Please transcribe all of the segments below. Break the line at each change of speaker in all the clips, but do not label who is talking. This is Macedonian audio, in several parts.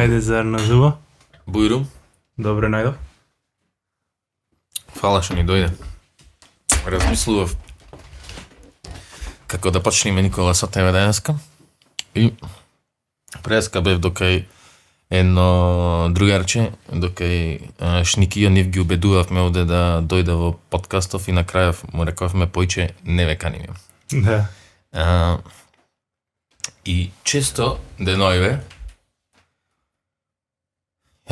Ајде за назува.
Бујрум,
Добре најдов.
фала што ни дојде. Размислував како да почнеме Никола со тебе денеска. И преска бев докај едно другарче, докај Шникија нив ги убедувавме овде да дојде во подкастов и на крајов му рековме појче не ве каниме.
Да.
И често денојве,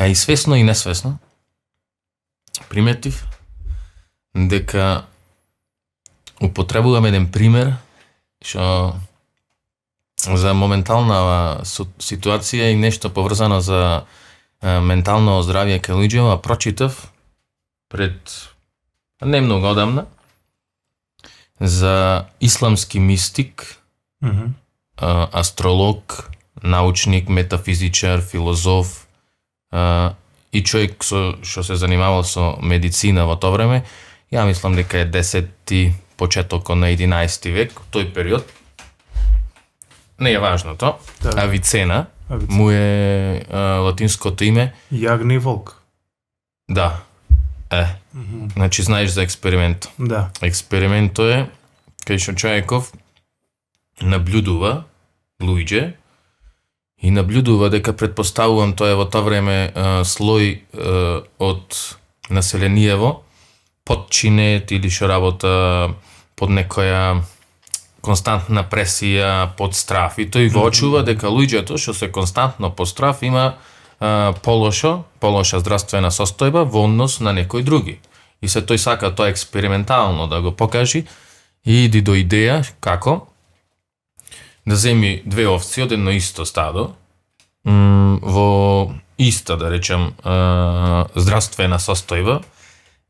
а и свесно и несвесно, приметив дека употребувам еден пример што за моментална ситуација и нешто поврзано за ментално здравје кај луѓето, а прочитав пред не многу одамна за исламски мистик, астролог, научник, метафизичар, филозоф и човек што се занимавал со медицина во тоа време. Ја мислам дека е 10-ти, почетокот на 11-ти век, тој период. Не е важно тоа.
Да.
Авицена му е латинското име.
Јагни волк.
Да. Значи знаеш за експеримент.
Да.
Експериментот е кај што човеков наблюдува луѓе и наблюдува дека, предпоставувам, тоа е во тоа време слој од населението подчинет или што работа под некоја константна пресија, под страф. И тој воочува дека луѓето што се константно под страф има полоша здравствена состојба во однос на некои други. И се тој сака тоа експериментално да го покажи и иди до идеја како да земи две овци од едно исто стадо во иста, да речем, здравствена состојба,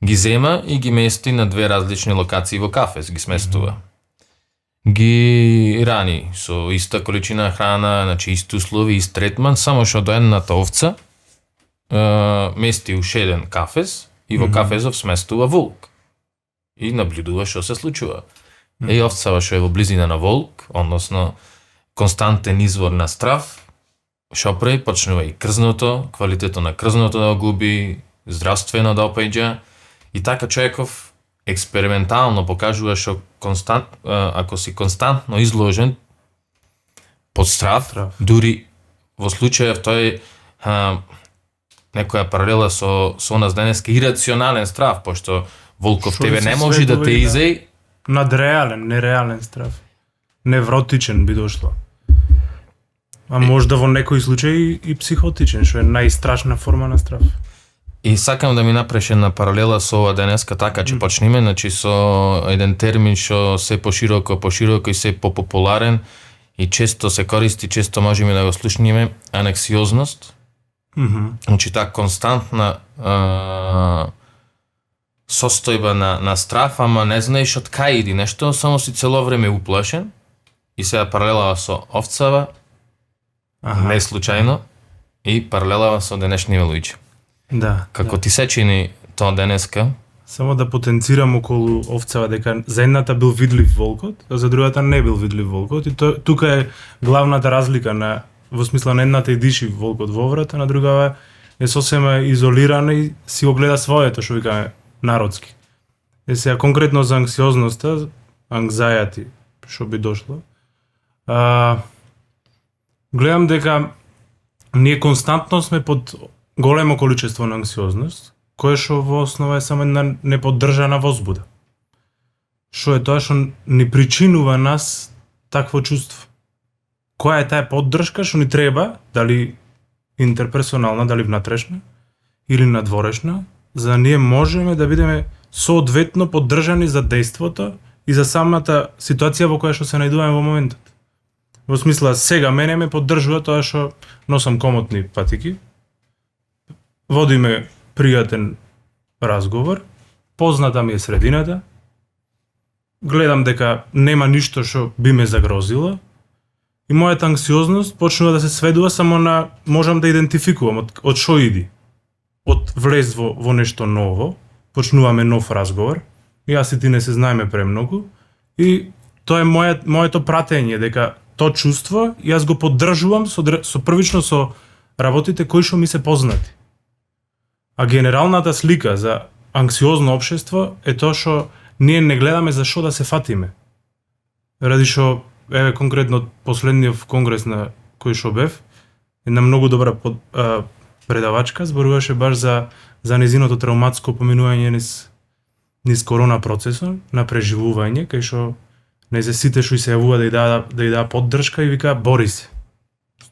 ги зема и ги мести на две различни локации во кафес, ги сместува. Ги рани со иста количина храна, значи исти услови, ист третман, само што до едната овца мести уште еден кафес и во кафезов сместува волк. И наблюдува што се случува. И овцава што е во близина на волк, односно константен извор на страв, што прави, почнува и крзното, квалитетот на крзното да губи, здравствено да опаѓа, и така човеков експериментално покажува што ако си константно изложен под страв, дури во случајов тој некоја паралела со нас денеска ирационален страв, пошто волков
Шо
тебе
се
не може да те
сведува и
изеј.
Надреален, нереален страв. Невротичен би дошло. А можда во некои случаи и психотичен, што е најстрашна форма на страв.
И сакам да ми напреш една паралела со ова денеска, така че почнеме, значи со еден термин што се пошироко и се попопуларен и често се користи, често можеме да го слушнеме, анексиозност. Значи таа константна состојба на страф, ама не знаеш од кај иди нешто, само си цело време уплашен. И сега паралела со овцава, не случајно, и паралела со денешниве луѓе.
Да.
Како ти се чини тоа денеска?
Само да потенцирам околу овцава дека за едната бил видлив волкот, а за другата не бил видлив волкот, и тука е главната разлика во смисла на едната и диши волкот во врата, на другава е сосема изолирана и си го гледа своето, што викаме народски. Сега конкретно за анксиозноста, anxiety, што би дошло. Гледам дека ние константно сме под големо количество на анксиозност, кое што во основа е само една неподдржана возбуда. Што е тоа што ни причинува нас такво чувство. Која е таа поддршка што ни треба, дали интерперсонална, дали внатрешна или надворешна, за да ние можеме да бидеме соодветно поддржани за дејството и за самата ситуација во која што се најдуваме во моментот. Во смисла, сега мене ме поддржува тоа што носам комотни патики, водиме пријатен разговор, позната ми е средината, гледам дека нема ништо што би ме загрозило и мојата анксиозност почнува да се сведува само на можам да идентификувам од што иди. Од влез во нешто ново, почнуваме нов разговор, јас и ти не се знаеме премногу и тоа е моето пратење дека тоа чувство јас го поддржувам со првично со работите кои што ми се познати. А генералната слика за анксиозно општество е тоа што ние не гледаме за што да се фатиме. Ради што, еве конкретно последниот конгрес на кој што бев, една многу добра предавачка зборуваше баш за незиното травматско поминување низ корона процесот на преживување, кај што незе сите што се јавува да ја даа поддршка и вика бори се.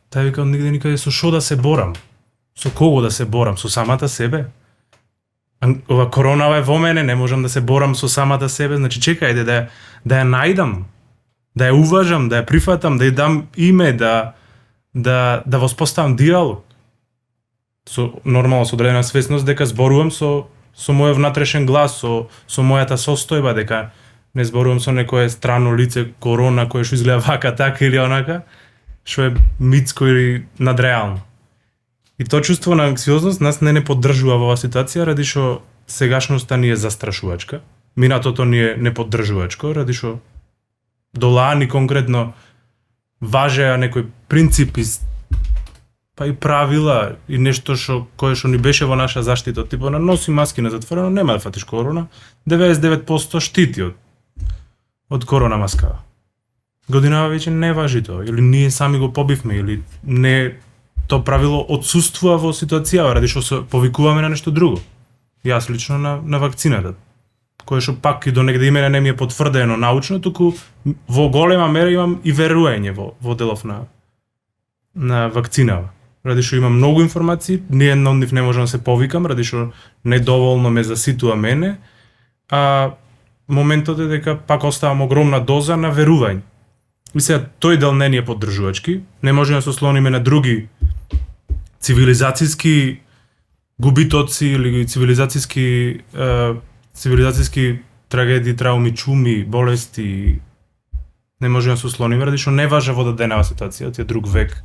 Тај вика од нигде никаде со што да се борам? Со кого да се борам? Со самата себе? Ова коронава е во мене, не можам да се борам со самата себе, значи чекајте да ја најдам, да ја уважам, да ја прифатам, да ја дам име, да воспоставам диалог. Нормално со одредена свесност дека зборувам со мојот внатрешен глас, со мојата состојба, дека не зборувам со некое странно лице, корона, кое што изгледа вака, така или онака, што е митско или надреално. И тоа чувство на анксиозност нас не поддржува во оваа ситуација, ради што сегашноста ни е застрашувачка, минатото ни е неподдржувачко, ради што долаани конкретно важеа некои принципи, па и правила и нешто кое што ни беше во наша заштита, типа на носи маски на затворено, нема да фатиш корона, 99% штити од корона маска. Годинава веќе не важи тоа, или ние сами го побивме, или не тоа правило отсуствува во ситуацијава, ради што се повикуваме на нешто друго. Јас лично на вакцината, кое што пак и до негде имене не ми е потврдено научно, туку во голема мера имам и верување во делов на вакцинава. Ради што имам многу информации, ниедна од нив не можам да се повикам, ради што недоволно ме заситува мене, а моментот е дека пак оставам огромна доза на верување. И сега тој дел не ни е поддржувачки, не можеме да се ослониме на други цивилизацијски губитоци или цивилизацијски трагедии, трауми, чуми, болести. Не можеме да се ослониме, ради што не важа во даденава ситуација, тие друг век,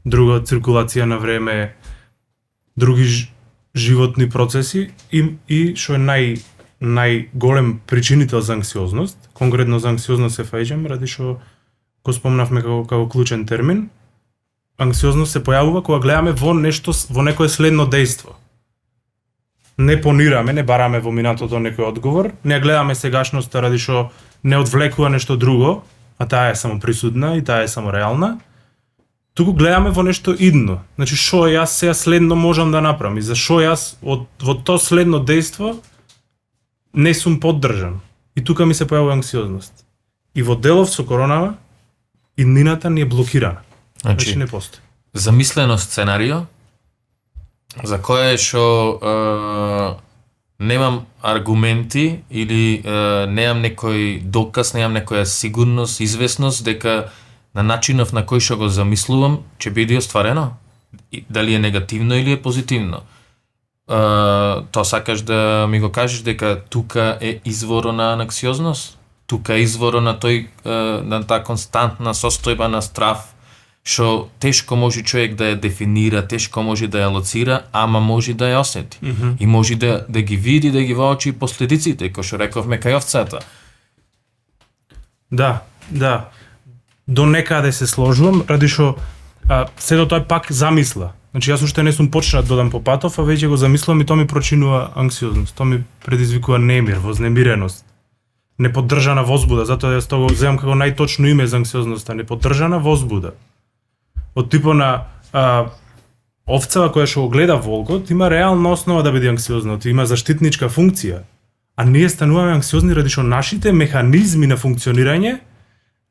друга циркулација на време, други животни процеси и што е најголем причинител за анксиозност, конкретно за анксиозност се фаќам, ради што го спомнавме како клучен термин. Анксиозност се појавува кога гледаме во некое следно дејство. Не понираме, не бараме во минатото некој одговор, не гледаме сегашноста ради што не одвлекува нешто друго, а таа е само присутна и таа е само реална. Туку гледаме во нешто идно. Значи што јас сега следно можам да направам и за што јас во тоа следно дејство не сум поддржан. И тука ми се појавува анксиозност. И во делов со коронава иднината ни е блокирана. Значи не постои.
Замислено сценарио за кое што немам аргументи или немам некој доказ, немам некоја сигурност, известност дека на начинов на кој што го замислувам ќе биде остварено. Дали е негативно или е позитивно. Тоа сакаш да ми го кажеш дека тука е изворот на анксиозност? Тука е изворот на на таа константна состојба на страв, што тешко може човек да ја дефинира, тешко може да ја лоцира, ама може да ја осети. И може да ги види, да ги воочи последиците, кој што рековме кај овцата.
Да. До некаде се сложувам, ради што сето тоа е пак замисла. Значи јас уште не сум почнал да додам по патов, а веќе го замислувам и тоа ми причинува анксиозност, тоа ми предизвикува немир, вознемиреност, неподдржана возбуда, затоа јас тоа го земам како најточно име за анксиозноста, неподдржана возбуда. Од типот на овцава која што го гледа волкот, има реална основа да биде анксиозна, има заштитничка функција, а ние стануваме анксиозни ради што нашите механизми на функционирање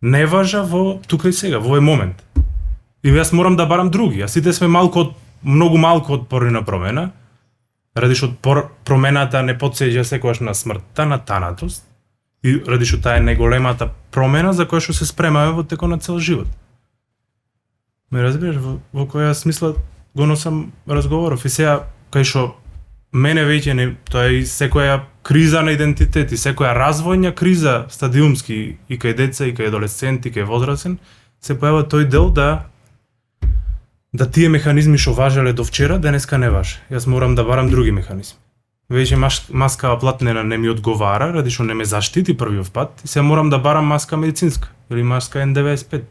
не важа во тука и сега, во овој момент. И јас морам да барам други, а сите сме многу малку отпорни на промена, ради што промената не потсеќа секогаш на смртта, на танатост, и ради што таа е најголемата промена за која што се спремаме во текот на цел живот. Ме разбираш, во која смисла го носам разговоров и сега кај што мене веќе тоа е и секоја криза на идентитет и секоја развојна криза стадиумски и кај деца и кај адолесценти, кај возрастен, се појава тој дел да тие механизми што важеле до вчера, денеска не важе. Јас морам да барам други механизми. Веќе маска платнена не ми одговара, ради што не ме заштити првиот пат, и се морам да барам маска медицинска или маска N95.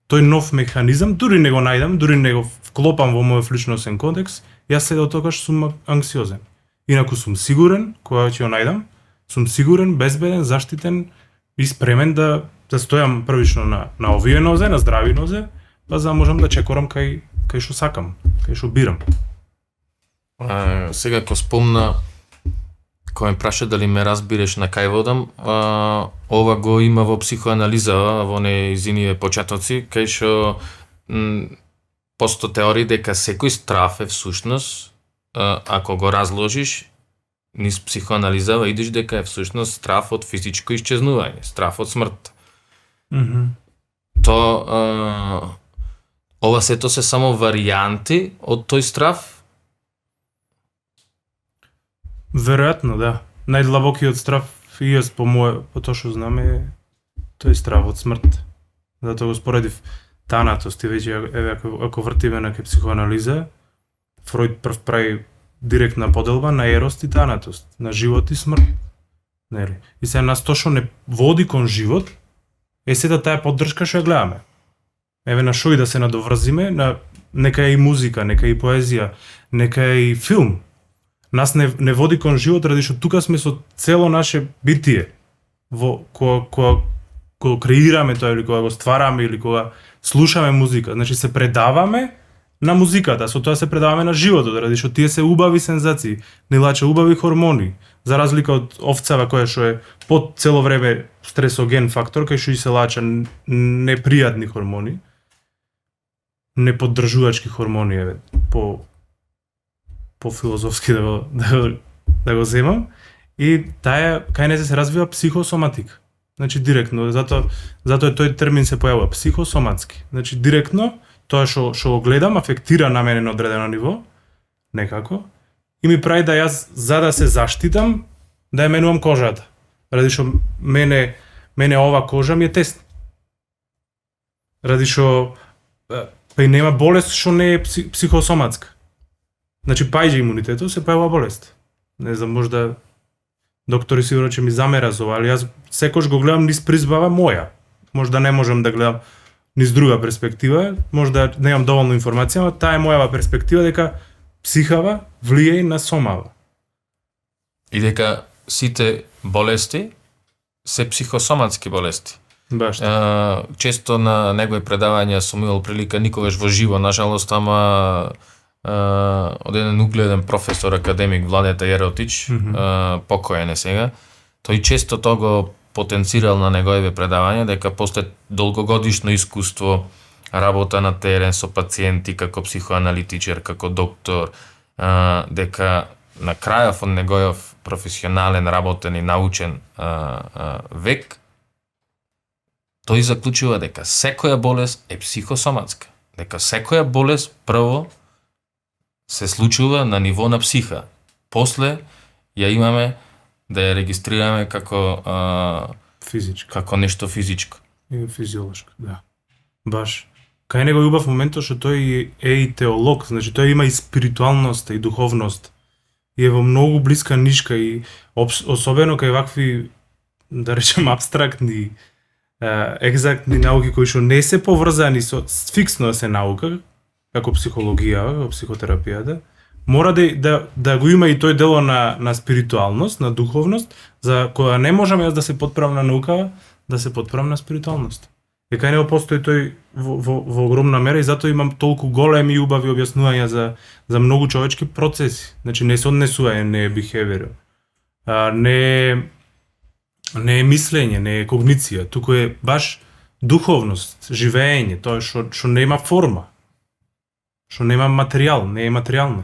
тој нов механизам, дури не го најдам, дури не го вклопам во мојот личносен контекст, јас се до тогаш сум анксиозен. Инаку сум сигурен, кога ќе го најдам, сум сигурен, безбеден, заштитен и спремен да стојам првично на овие нозе, на здрави нозе, па за да можам да чекорам кај што сакам, кај што бирам.
Сега ко спомна, кој ме праша дали ме разбираш на кај водам, ова го има во психоанализа, во нејзиниве почетоци, кај што посто теорија дека секој страф е всушност, ако го разложиш, низ психоанализа идеш дека е всушност страф од физичко исчезнување, страф од смрт. Ова сето се само варијанти од тој страф?
Веројатно, да. Најдлабокиот страф и јас по тоа што знам е тој страф од смрт. Затоа го споредив танатост и веќе ако вртиме на психоанализа, Фројд прв прави директна поделба на ерост и танатост, на живот и смрт. Нели? И се нас тоа што не води кон живот, е сета таа поддршка што ја гледаме. Еве на шо и да се надоврзиме, нека е и музика, нека е и поезија, нека е и филм. Нас не води кон живот, ради што тука сме со цело наше битие. Кога креираме тоа, или кога го ствараме, или кога слушаме музика. Значи се предаваме на музиката, со тоа се предаваме на животот, ради што тие се убави сензации, ни лача убави хормони, за разлика од овцава која што е под цело време стресоген фактор, кај што и се лача непријатни хормони, неподдржувачки хормони, еве, по филозофски да го земам, и таа кај не се развива психосоматика. Значи директно, затоа е тој термин се појавува психосоматски. Значи директно тоа што го гледам афектира на мене на одредено ниво, некако, и ми прави да јас за да се заштитам да ја менувам кожата. Ради што мене ова кожа ми е тесна. Ради што па и нема болест што не е психосоматска. Значи паѓа имунитетот, се појавува болест. Не знам, можда доктори сигурно ќе ми замера за ова, али јас секош го гледам низ призбава моја. Можда не можам да гледам низ друга перспектива, можда немам доволно информација, но таа е мојава перспектива дека психава влијае на сомава.
И дека сите болести се психосоматски болести.
Баш.
Често на негови предавања сум имал прилика никогаш во живо, нажалост, ама од еден угледен професор академик Владета Еротич, покоен е сега, тој често тоа го потенцирал на неговите предавања, дека после долгогодишно искуство, работа на терен со пациенти како психоаналитичар, како доктор, дека на крајов од неговиот професионален, работен и научен век, тој заклучува дека секоја болест е психосоматска, дека секоја болест прво се случува на ниво на психа. После ја имаме да ја регистрираме како
физичко.
Како нешто физичко.
И физиолошко, да. Баш. Кај него е убав моментот што тој е и теолог, значи тој има и спиритуалност и духовност. И е во многу блиска нишка и особено кај вакви, да речем, абстрактни, екзактни науки кои што не се поврзани со фиксно се наука, како психологија, како психотерапијата, мора да го има и тој дело на спиритуалност, на духовност, за која не можам јас да се потправам на наука, да се потправам на спиритуалност. И кај него постои тој во огромна мера и затоа имам толку големи и убави објаснувања за многу човечки процеси. Значи не се однесување, не е behavior, не е мислење, не е когниција, туку е баш духовност, живење, тоа што нема форма, што нема материјал, не е материјално.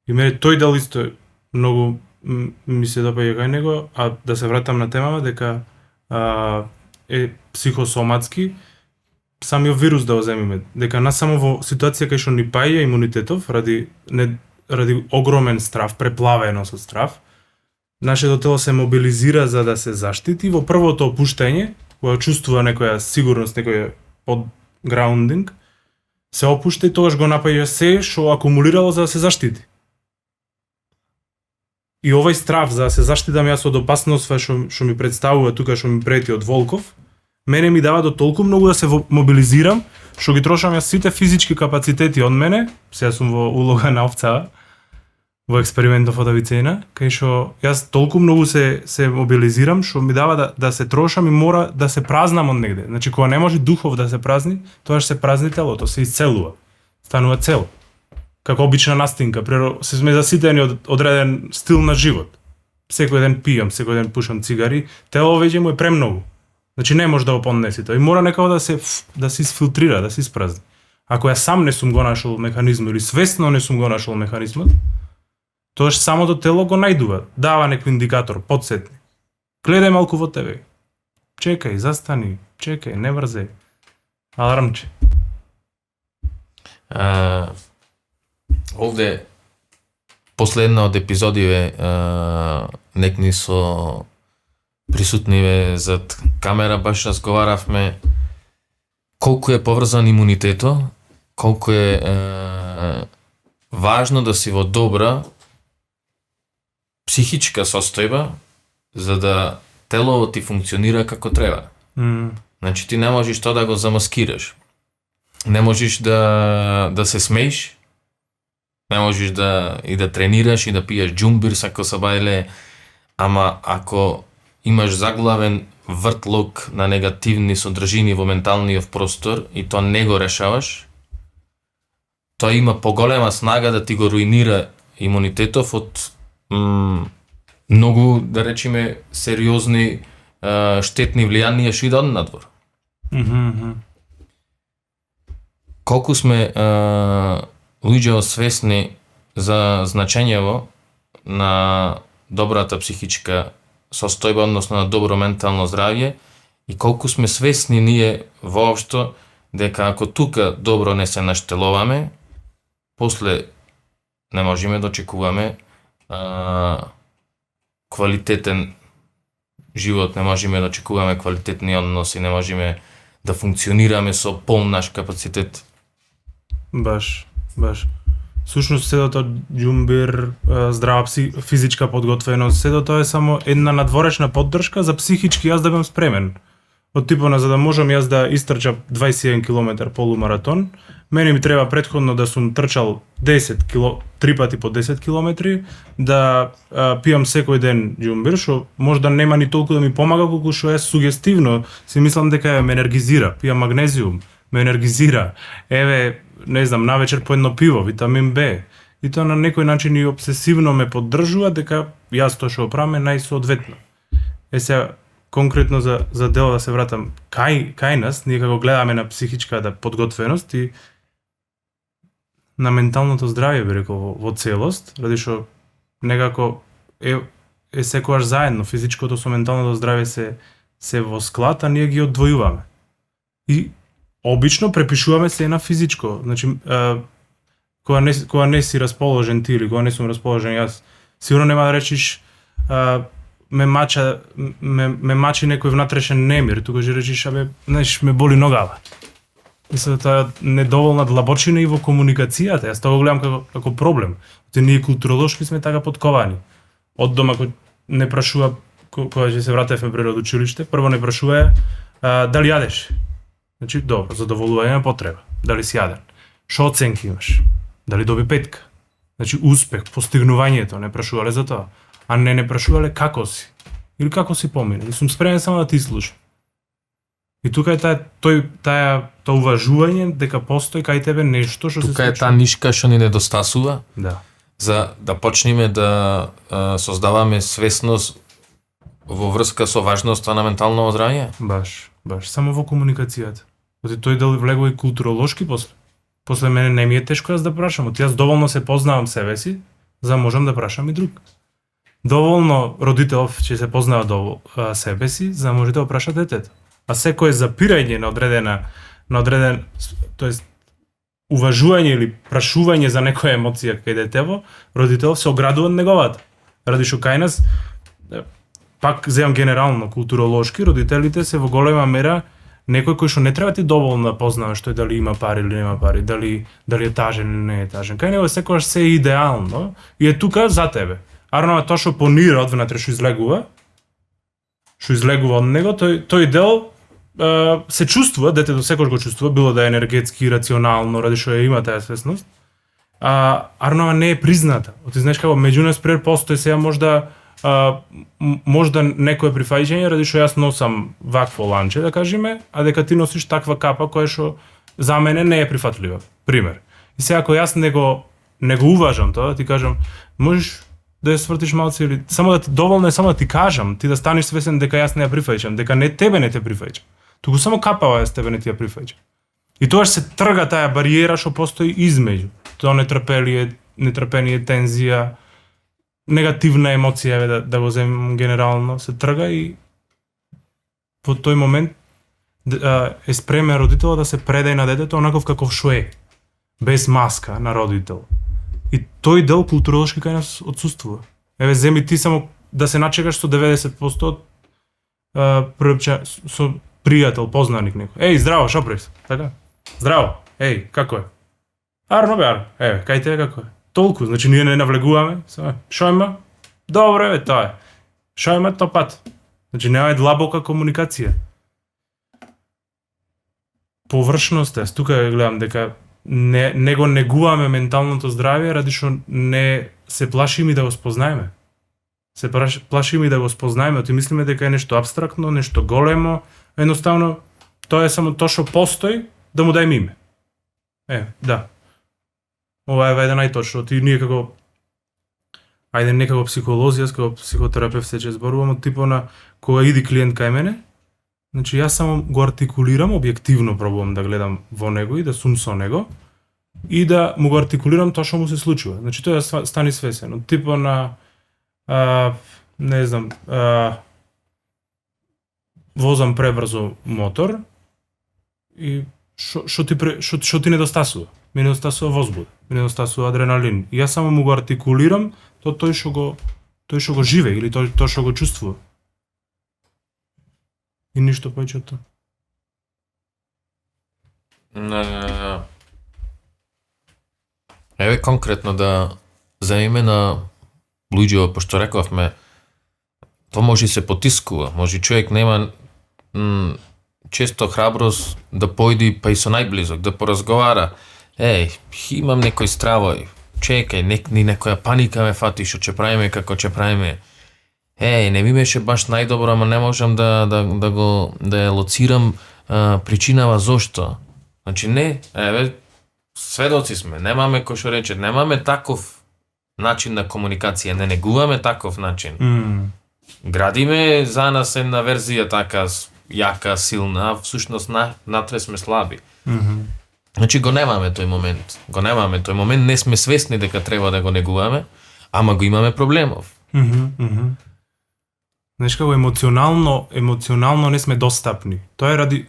И мене тој дел исто многу ми се допаѓа кај него, а да се вратам на темава дека е психосоматски, самиот вирус да го земиме, дека нас само во ситуација кај што ни паѓа имунитетов ради огромен страв, преплавено со страв, нашето тело се мобилизира за да се заштити во првото опуштање, кога чувствува некоја сигурност, некој подграундинг, се опушта и тогаш го напаѓа се што акумулирало за да се заштити. И овој страв за да се заштитам јас од опасноста што ми представува тука, што ми прети од волков, мене ми дава до толку многу да се мобилизирам, што ги трошам јас сите физички капацитети од мене, сега сум во улога на овца, во експериментов од Авицена, кај што јас толку многу се мобилизирам, што ми дава да се трошам и мора да се празнам од негде. Значи, кога не може духов да се празни, тоа ќе се празни телото, се исцелува. Станува цело. Како обична настинка, се сме заситени од одреден стил на живот. Секој ден пијам, секој ден пушам цигари, тело веќе му е премногу. Значи не може да го поднеси тоа и мора некако да се изфилтрира, да се испразни. Ако ја сам не сум го нашол механизмот или свесно не сум го нашол механизмот, тоаш самото тело го најдува, дава некој индикатор, подсетни. Гледај малку во тебе. Чекај, застани, чекај, не врзеј. Алармче.
Овде последна од епизодиве некни со присутниве зад камера баш разговаравме колку е поврзан имунитето, колку е важно да си во добра психичка состојба за да телото ти функционира како треба. Значи ти не можеш тоа да го замаскираш. Не можеш да се смееш, не можеш да тренираш и да пиеш џумбир сако сабајле, ама ако имаш заглавен вртлок на негативни содржини во менталниот простор и тоа не го решаваш, тоа има поголема снага да ти го руинира имунитетов од многу, да речеме, сериозни штетни влијанија што идат надвор. Колку сме луѓе освесни за значењево на добрата психичка состојба, односно на добро ментално здравје, и колку сме свесни ние воопшто дека ако тука добро не се наштелуваме, после не можеме да очекуваме квалитетен живот, не можеме да очекуваме квалитетни односи, не можеме да функционираме со полн наш капацитет.
Баш. Сушност седото џумбир, здрава физичка подготвеност, седото е само една надворешна поддршка за психички јас да бидам спремен. Од типона за да можам јас да истрчам 21 км полумаратон, мене ми треба претходно да сум трчал 3 пати по 10 км, да пијам секој ден џумбир, што можда нема ни толку да ми помага колку што е сугестивно, си мислам дека ме енергизира, пијам магнезиум, ме енергизира, еве, не знам, навечер по едно пиво, витамин Б, и тоа на некој начин и обсесивно ме поддржува дека јас тоа што правам е најсоодветно. Сега, конкретно за дело да се вратам кај нас, ние како гледаме на психичката подготвеност и на менталното здравје, би рекол, во целост, ради што некако е секогаш заедно, физичкото со менталното здравје се во склад, а ние ги одвојуваме. И обично препишуваме се на физичко. Значи, кога не си расположен ти или кога не сум расположен јас, сигурно нема да речиш ме мачи некој внатрешен немир, тука ќе речиш, знаеш, ме боли ногава. И се таа недоволна длабочина и во комуникацијата, јас тоа го гледам како проблем. Ние културолошки сме така подковани. Од дома кој не прашува, кога ќе се вратевме пред училиште, прво не прашува дали јадеш. Значи, добро, задоволување на потреба. Дали си јаден? Шо оценки имаш? Дали доби 5? Значи, успех, постигнувањето, не прашувале за тоа. А не прашувале како си. Или како си помине. И сум спремен само да ти слушам. И тука е тоа уважување дека постои кај тебе нешто што се случува.
Тука е таа нишка што ни недостасува.
Да.
За да почнеме да создаваме свесност во врска со важноста на ментално здравје.
Баш. Само во комуникацијата. Тој дали влегува и културолошки после. После мене не ми е тешко јас да прашам. Јас доволно се познавам себе си, за можам да прашам и друг. Доволно родителов ќе се познава себе си, за може да опраша детето. А секое запирање на одреден, тоест уважување или прашување за некоја емоција кај детево, родителов се оградува од неговата. Ради што кај нас, пак земам генерално културолошки, родителите се во голема мера некој кој што не треба ти доволно да познаваш тој дали има пари или нема пари, дали е тажен или не е тажен. Кај него секогаш се е идеално и е тука за тебе. Арно тоа што понира од внатре што излегува од него, тој дел се чувствува, детето секогаш го чувствува, било да е енергетски, рационално, ради што ја има таа свесност, арнова не е призната. Ти знаеш како меѓу нас пред постои сега можда некое прифаќање ради што јас носам вакво ланче, да кажеме, а дека ти носиш таква капа која што за мене не е прифатлива. Пример. И сега ако јас не го уважам тоа, да ти кажам, можеш да ја свртиш малце или само да ти доволно е само да ти кажам, ти да станеш свесен дека јас не ја прифаќам, дека не тебе не те прифаќам. Туку само капава јас тебе не ти ја прифаќам. И тоа се трга таа бариера што постои измеѓу. Тоа нетрпение, тензија, негативна емоција, да го земам генерално, се трга и во тој момент е спремен родителот да се предаде на детето онаков каков што е, без маска на родител. И тој дел културолошки кај нас отсуствува. Еве, земи ти само да се начекаш со 90% со пријател, познаник некој. Еј, здраво, шо правиш? Така? Здраво. Еј, како е? Арно бе, арно. Еве, кај тебе како е? Толку, значи ние не навлегуваме. Шо има? Добро, еве, тоа е. Шо има топат? Значи нема е длабока комуникација. Површност е, тука гледам дека не го негуваме менталното здравје ради што не се плашиме да го спознаеме. Се плашиме да го спознаеме, ти мислиме дека е нешто апстрактно, нешто големо, едноставно тоа е само тоа што постои, да му дајме име. Да. Ова е вајде најточно, ти ние како не како психолози, јас како психотерапевт се зборувам од типот на кога иди клиент кај мене, значи јас само го артикулирам, објективно пробувам да гледам во него и да сум со него и да му го артикулирам тоа што му се случува. Значи тоа да стани свесен, од типот на не знам, возам пребрзо мотор и што ти недостасува? Ми недостасува возбуда, ми недостасува адреналин. И јас само му го артикулирам тој што го живее или тоа што го чувствува. И ништо повеќе од тоа.
Еве конкретно да земиме на луѓето, пошто рековме, тоа може и се потискува, може човек нема често храброст да појди па и со најблизок, да поразговара. Имам некој стравој, чекај, некоја паника ме фати, што ќе правиме, како ќе правиме. Не ми беше баш најдобро, ама не можам да ја лоцирам причинава зошто. Значи не, сведоци сме, немаме кој што рече, немаме таков начин на комуникација, не негуваме таков начин. Градиме за нас една верзија така јака, силна, а всушност натре сме слаби. Значи го немаме тој момент, не сме свесни дека треба да го негуваме, ама го имаме проблемов.
Знаеш како емоционално не сме достапни. Тоа е ради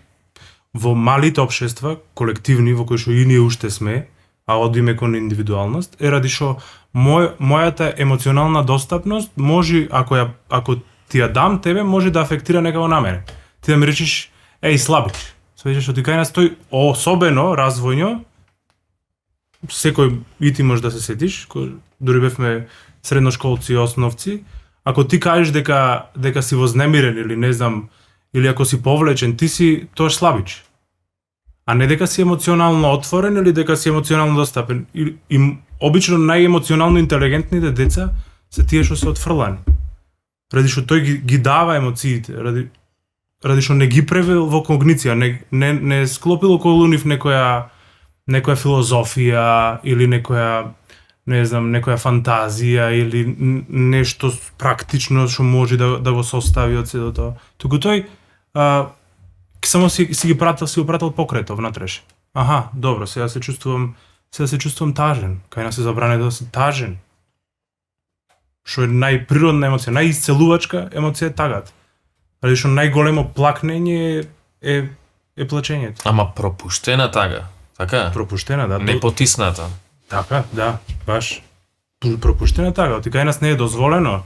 во малите општества, колективни, во кои што и ние уште сме, а одиме кон индивидуалност, е ради што мојата емоционална достапност може, ако ти ја дам тебе, може да афектира некако на мене. Ти да ми речеш, слабич. Свеќе што ти кај нас тој особено развојно, секој и ти може да се сетиш, дури бевме средношколци и основци, ако ти кажеш дека си вознемирен или не знам, или ако си повлечен, ти си тоаш слабич. А не дека си емоционално отворен или дека си емоционално достапен. И обично најемоционално интелигентните деца се тие што се отфрлани. Ради што тој ги дава емоциите, ради што не ги превел во когниција, не склопил околу нив некоја филозофија или некоја фантазија или нешто практично што може да го состави од сето тоа. Туку тој само си го пратил покретов натреш. Аха, добро, сега се чувствувам тажен. Кај нас се забране да си тажен. Што е најприродна емоција, најисцелувачка емоција е тагата. Ради што најголемо плакнење е плачењето.
Ама пропуштена тага, така?
Пропуштена, да.
Не потисната.
Така, да, баш. Пропуштена тага. Ти кај нас не е дозволено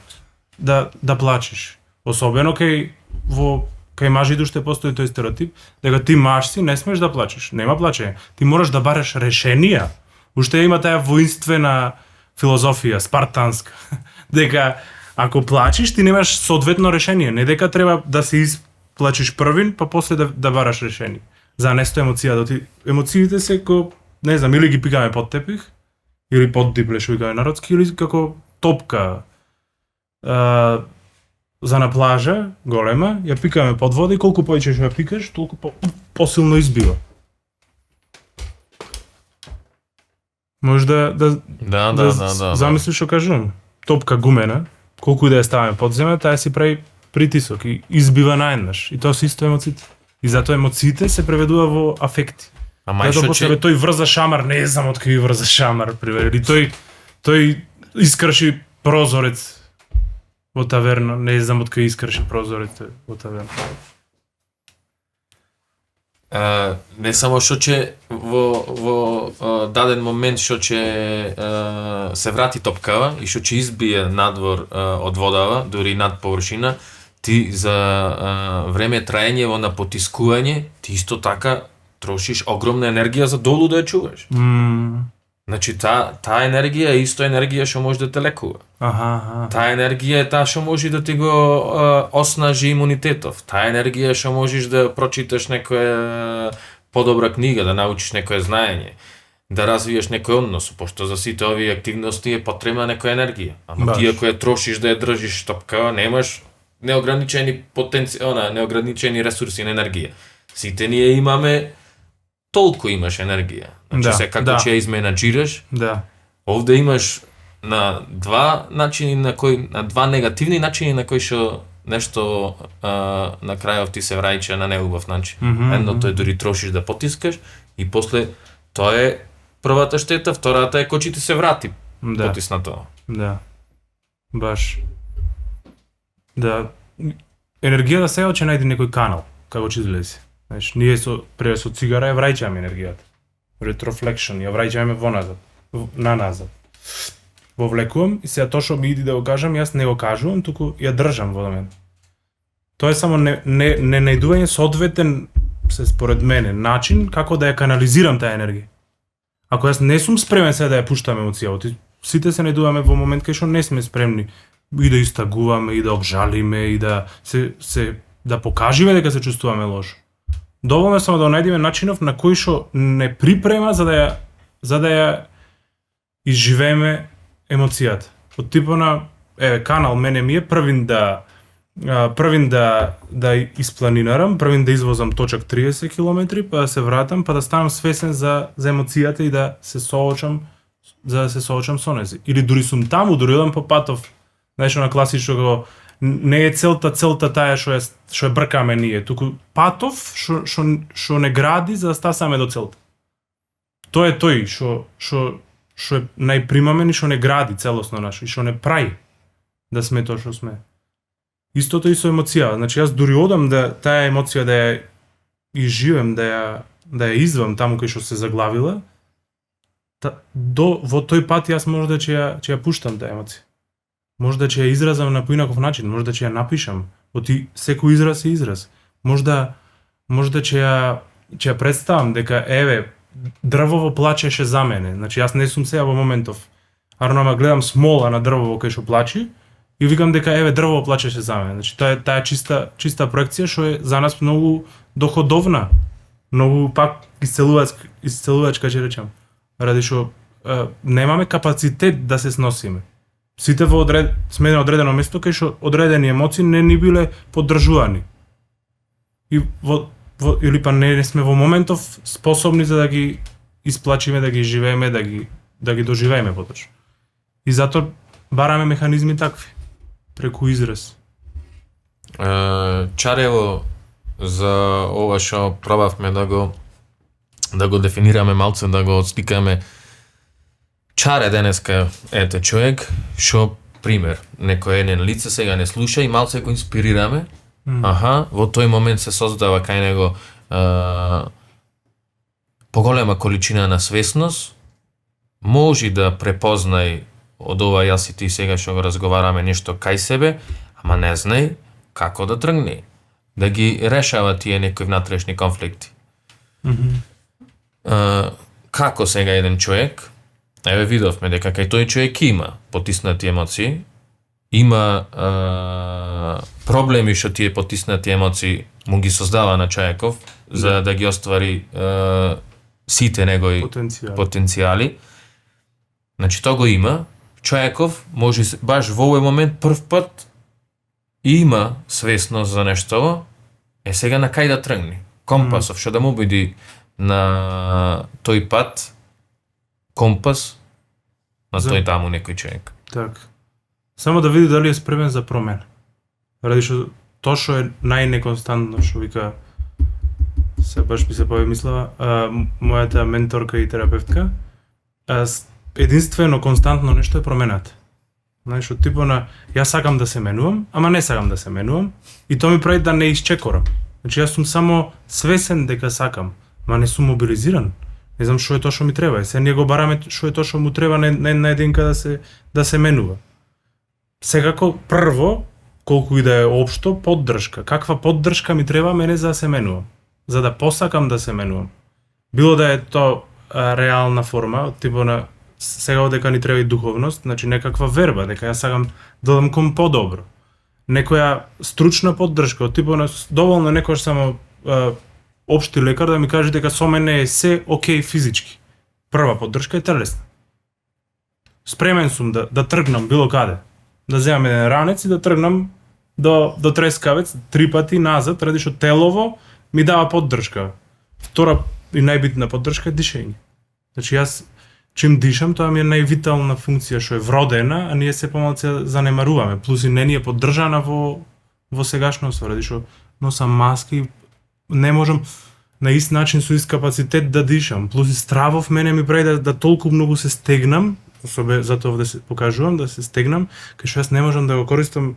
да плачеш. Особено кај мажите уште постои тој стереотип, дека ти маж си, не смеш да плачеш. Нема плачење. Ти мораш да бараш решенија. Уште има таа воинствена филозофија, спартанска, дека ако плачеш, ти немаш соодветно решение, не дека треба да се плачеш првин, па после да бараш решение. За нешто емоција, емоциите се ко, не знам, или ги пикаме под тепих, или под дипле, што викаме народски, или како топка за на плажа, голема, ја пикаме под вода и колку повеќе што ја пикаш, толку посилно избива. Може да замислиш што кажувам. Топка гумена, колку и да ја ставаме под земја, таа си прави притисок и избива наеднаш. И тоа се исто емоциите. И затоа емоциите се преведува во афекти.
Ама
Зато после тој врза шамар, не знам од кој врза шамар, пример, или тој искрши прозорец во таверна, не знам од кој искрши прозорец во таверна.
Не само што ќе во даден момент што ќе се врати топкава и што ќе избие надвор од водава, дури над површина, ти за време траење на потискување, ти исто така трошиш огромна енергија за долу да ја чуваш. Значи таа енергија е исто енергија што може да те лекува. Таа енергија е таа што може да ти го оснажи имунитетов. Таа енергија што можеш да прочиташ некоја подобра книга, да научиш некое знаење, да развиеш некој однос, пошто за сите овие активности е потребна некоја енергија. Ама ти ако ја трошиш да ја држиш топкава, немаш неограничени неограничени ресурси на енергија. Сите ние имаме толку имаш енергија. Значи се како ќе ја изменаџираш. Овде имаш на два начини на два негативни начини на кои што нешто на крајов ти се враќа на неубав начин. Едното е дури трошиш да потискаш и после тоа е првата штета, втората е кој ти се врати потиснато.
Баш. Енергијата сега ќе најде некој канал како ќе излезе. Знаеш, ние со цигара ја враќаме енергијата. Retroflexion, ја враќаме назад. Вовлекувам и сега тоа што ми иди да го кажам, јас не го кажувам, туку ја држам во мен. Тоа е само не најдување соодветен, според мене, начин како да ја канализирам таа енергија. Ако јас не сум спремен сега да ја пуштам емоцијата, сите се најдуваме во момент кај што не сме спремни и да истагуваме, и да обжалиме, и да да покажеме дека се чувствуваме лошо. Доволно е само да најдеме начинов на кој што не припрема за да ја изживееме емоцијата. Од типа на канал мене ми е првин да испланинарам, првин да извозам точак 30 км, па да се вратам, па да станам свесен за емоцијата и да се соочам со нези. Или дури сум таму, дури одам по патов. Знаеш, на класично не е целта таа што ја бркаме ние, туку патов што не гради за да стасаме до целта. Тоа е тој што е најпримамен и што не гради целосно наш и што не прави да сме тоа што сме. Истото и со емоција. Значи јас дури одам да таа емоција да ја изживем, да ја извам таму кај што се заглавила. Во тој пат јас можда ќе ја пуштам таа емоција. Можда ќе ја изразам на поинаков начин, можда ќе ја напишам. Секој израз е израз. Можда ќе ја представам дека дрвово плачеше за мене. Значи јас не сум сега во моментов. Арно гледам смола на дрвово кај што плачи и викам дека дрвово плачеше за мене. Значи тоа е таа чиста проекција што е за нас многу доходовна. Многу пак исцелувачка ќе речам. Ради што немаме капацитет да се сносиме. Сите сме на одредено место кај што одредени емоции не ни биле поддржувани. И или па не сме во моментов способни за да ги исплачиме, да ги живееме, да ги доживееме поточно. И затоа бараме механизми такви, преку израз.
Чарево за ова што пробавме да го дефинираме малце, да го отсликаме. Чаре денеска човек што пример, некој еден лице сега не слуша и малце го инспирираме. Во тој момент се создава кај него поголема количина на свесност, може да препознај од ова јас и ти сега што го разговараме нешто кај себе, ама не знај како да тргне, да ги решава тие некои внатрешни конфликти. Како сега еден човек, видовме дека кај тој човек има потиснати емоции, има проблеми што тие потиснати емоции му ги создава на Чајков за да ги оствари сите негови потенцијали. Значи тоа го има. Чајков може баш во овој момент прв пат има свесност за нешто. Сега на кај да тргне? Компасов што да му биде на тој пат компас на тој таму некој човек.
Так. Само да види дали е спремен за промена. Ради што тоа што е најнеконстантно, што вика, се баш би се помислила, мојата менторка и терапевтка, единствено константно нешто е промената. Знаеш, од типо на јас сакам да се менувам, ама не сакам да се менувам, и тоа ми прави да не исчекорам. Значи јас сум само свесен дека сакам, ма не сум мобилизиран. Не знам што е тоа што ми треба. Се ние го бараме што е тоа што му треба на единка да се менува. Секако прво, колку и да е општо, поддршка. Каква поддршка ми треба мене за да се менувам? За да посакам да се менувам. Било да е тоа реална форма, типо на сега дека ни треба и духовност, значи некаква верба, дека јас сакам да дам кон подобро. Некоја стручна поддршка, од типо на доволно некојаш само општи лекар да ми каже дека со мене е се окей физички. Прва поддршка е телесна. Спремен сум да тргнам било каде. Да земам еден ранец и да тргнам до Трескавец 3 пати назад, ради што телово ми дава поддршка. Втора и најбитна поддршка е дишење. Значи јас чим дишам, тоа ми е највитална функција што е вродена, а ние се помалку занемаруваме. Плюс и не ни е поддржана во сегашноста, ради што носам маски, не можам на ист начин со ист капацитет да дишам. Плюс и стравов мене ми прави да толку многу се стегнам, затоа да се покажувам, да се стегнам, кај што јас не можам да го користам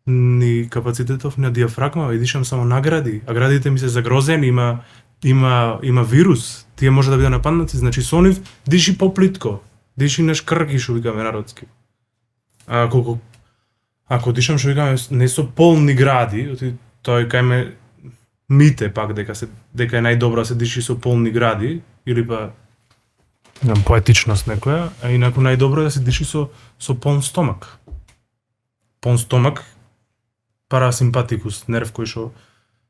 ни капацитетов на диафрагма, и дишам само на гради, а градите ми се загрозени, има вирус, тие може да биде нападнати, значи со нив диши поплитко, диши на шкрки, што викаме народски. Ако дишам што викаме не со полни гради, тој кај ме мите пак дека е најдобро да се диши со полни гради, или па поетичност некоја, а инаку најдобро е да се диши со полн стомак. Полн стомак, парасимпатикус, нерв кој што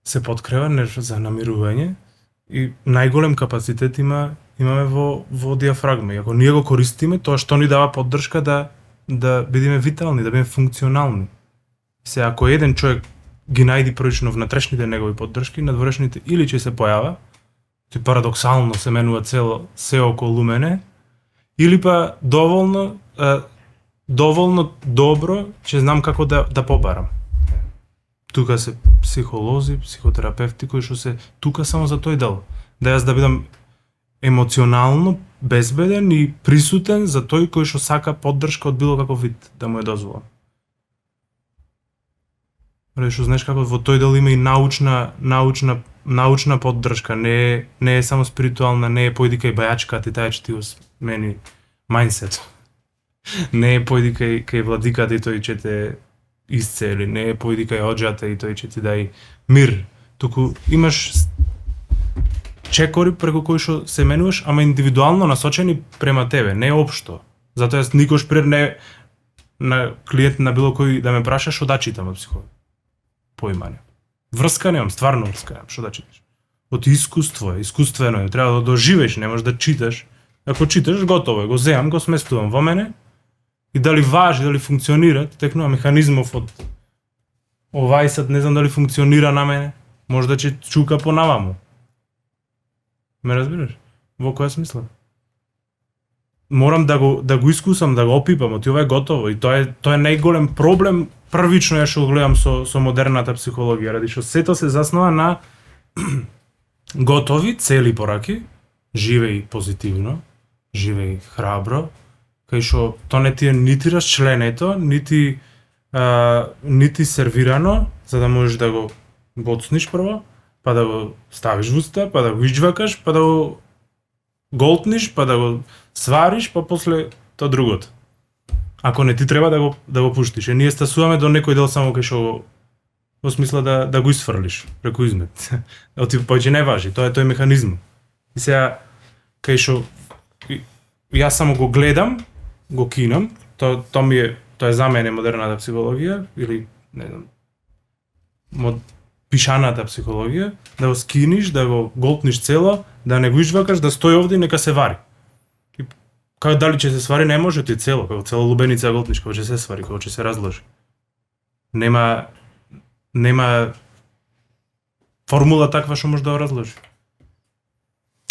се подкрива, нерв за намирување, и најголем капацитет имаме во диафрагма. И ако ние го користиме, тоа што ни дава поддршка да бидеме витални, да бидеме функционални. Се ако еден човек ги најди првично внатрешните негови поддршки, надворешните или ќе се појава, тој парадоксално се менува се околу мене, или па доволно добро ќе знам како да побарам. Тука се психолози, психотерапевти кои што се тука само за тој дел. Да јас да бидам емоционално безбеден и присутен за тој кој што сака поддршка од било каков вид да му е дозволам. Што знаеш како во тој дел има и научна поддршка, не е само спиритуална, не е појди кај бајачка ти тај ти мени мајндсет. Не е појди кај владиката и тој ќе те исцели, не е појди кај оџата и тој ќе ти дај мир. Туку имаш чекори преку кои што се менуваш, ама индивидуално насочени према тебе, не општо. Затоа јас никош пред не на клиент на било кој да ме праша што да читам од психолог. Поимање. Врска немам, стварно врска немам, што да читаш. Од искуствено е, треба да доживееш, не можеш да читаш. Ако читаш, готово е, го земам, го сместувам во мене, и дали важи, дали функционира, текнува механизмов од овај сад, не знам дали функционира на мене, може да ќе чука понаваму. Ме разбираш? Во која смисла? Морам да го искусам, да го опипам, оти ова е готово, и тоа е најголем проблем првично ја што гледам со модерната психологија, ради што сето се заснова на готови цели пораки, живеј позитивно, живеј храбро, кај што тоа не ти е нити расчленето, нити сервирано, за да можеш да го боцниш прво, па да го ставиш во уста, па да го иџвакаш, па да го голтниш, па да го свариш, па после тоа другото. Ако не ти треба да го пуштиш. Ние стасуваме до некој дел само кај што во смисла да го исфрлиш преку измет. Оти поќе не важи, тоа е тој механизм. И сега кај што јас само го гледам, го кинам, тоа е за мене модерната психологија или не знам, од пишаната психологија, да го скиниш, да го голтниш цело, да не го извакаш, да стои овде и нека се вари. И како дали ќе се свари, не може ти цело, како цела лубеница голтниш, како ќе се свари, како ќе се разложи. Нема формула таква што може да го разложи.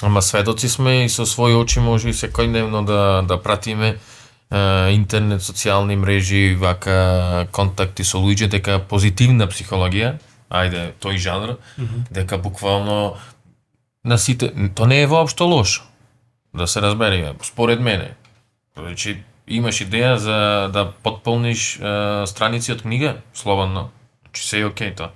Ама сведоци сме и со своји очи може и секојдневно да пратиме интернет, социјални мрежи, вака контакти со луѓе, дека позитивна психологија, ајде, тој жанр, дека буквално на сите, то не е воопшто лошо, да се разбереме, според мене. Значи, имаш идеја за да потполниш страници од книга, слободно, значи се е окей тоа.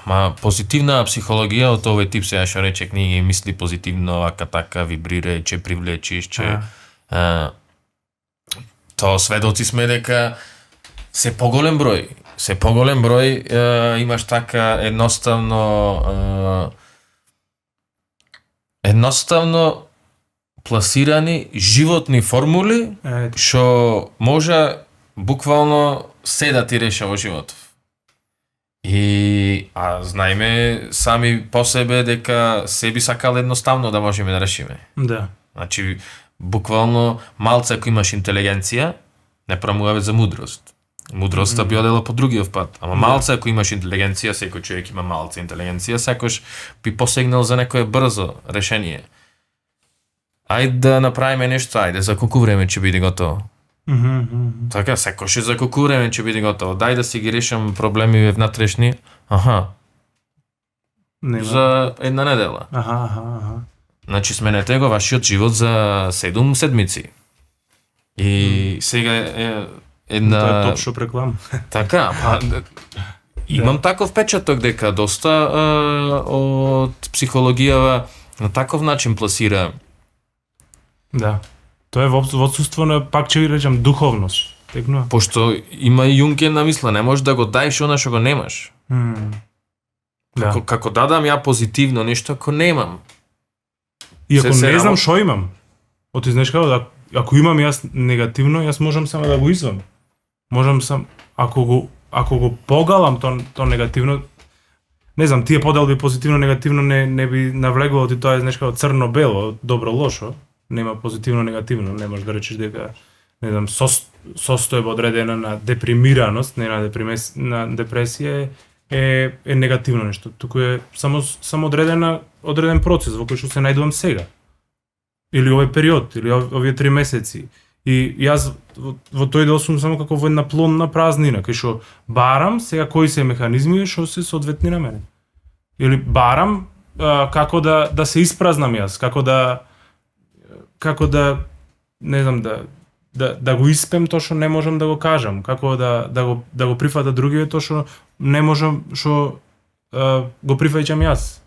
Ама позитивна психологија од овој тип, сега што рече книги, мисли позитивно, вака така, вибрирај, че привлечиш, че тоа сведоци сме дека се поголем број имаш така едноставно пласирани животни формули што може буквално се да ти реша во животот. Знаеме сами по себе дека се би сакал едноставно да можеме да решиме.
Да.
Значи, буквално малце ако имаш интелигенција, не промуваме за мудрост. Мудроста би одела по другиот пат. Ама малце ако имаш интелигенција, секој човек има малце интелигенција, секој би посегнал за некое брзо решение. Ајде да направиме нешто, ајде за колку време ќе биде готово. Така, секој за колку време ќе биде готово. Дај да си ги решам проблеми внатрешни. За една недела. Значи сменете го вашиот живот за 7 седмици. И сега е една...
Тоа е топ шоп реклама.
Така, имам таков печаток дека доста од психологијава на таков начин пласира.
Да. Тоа е во отсуство на, пак ќе ви речам, духовност. Текнува.
Пошто има и Јунгена мисла, не можеш да го даеш она што го немаш. Како дадам ја позитивно нешто, ако немам.
И ако не знам што имам, оти знаеш како, ако имам јас негативно, јас можам само да го извам. Можам сам, ако го погалам то негативно, не знам, тие поделби позитивно негативно не би навлегувал, ти тоа е знаеш како црно-бело, добро-лошо, нема позитивно-негативно, не можеш да речеш дека не знам, состојба одредена на депримираност, не на депресија е негативно нешто. Туку е само одреден процес во кој што се најдувам сега. Или овој период, или овие 3 месеци. И јас во тој дел сум само како во една плонна празнина, кај што барам сега кои се механизми што се соодветни на мене. Или барам како да се испразнам јас, како да не знам да го испем тоа што не можам да го кажам, како да го прифата другиот тоа што не можам, што го прифаќам јас.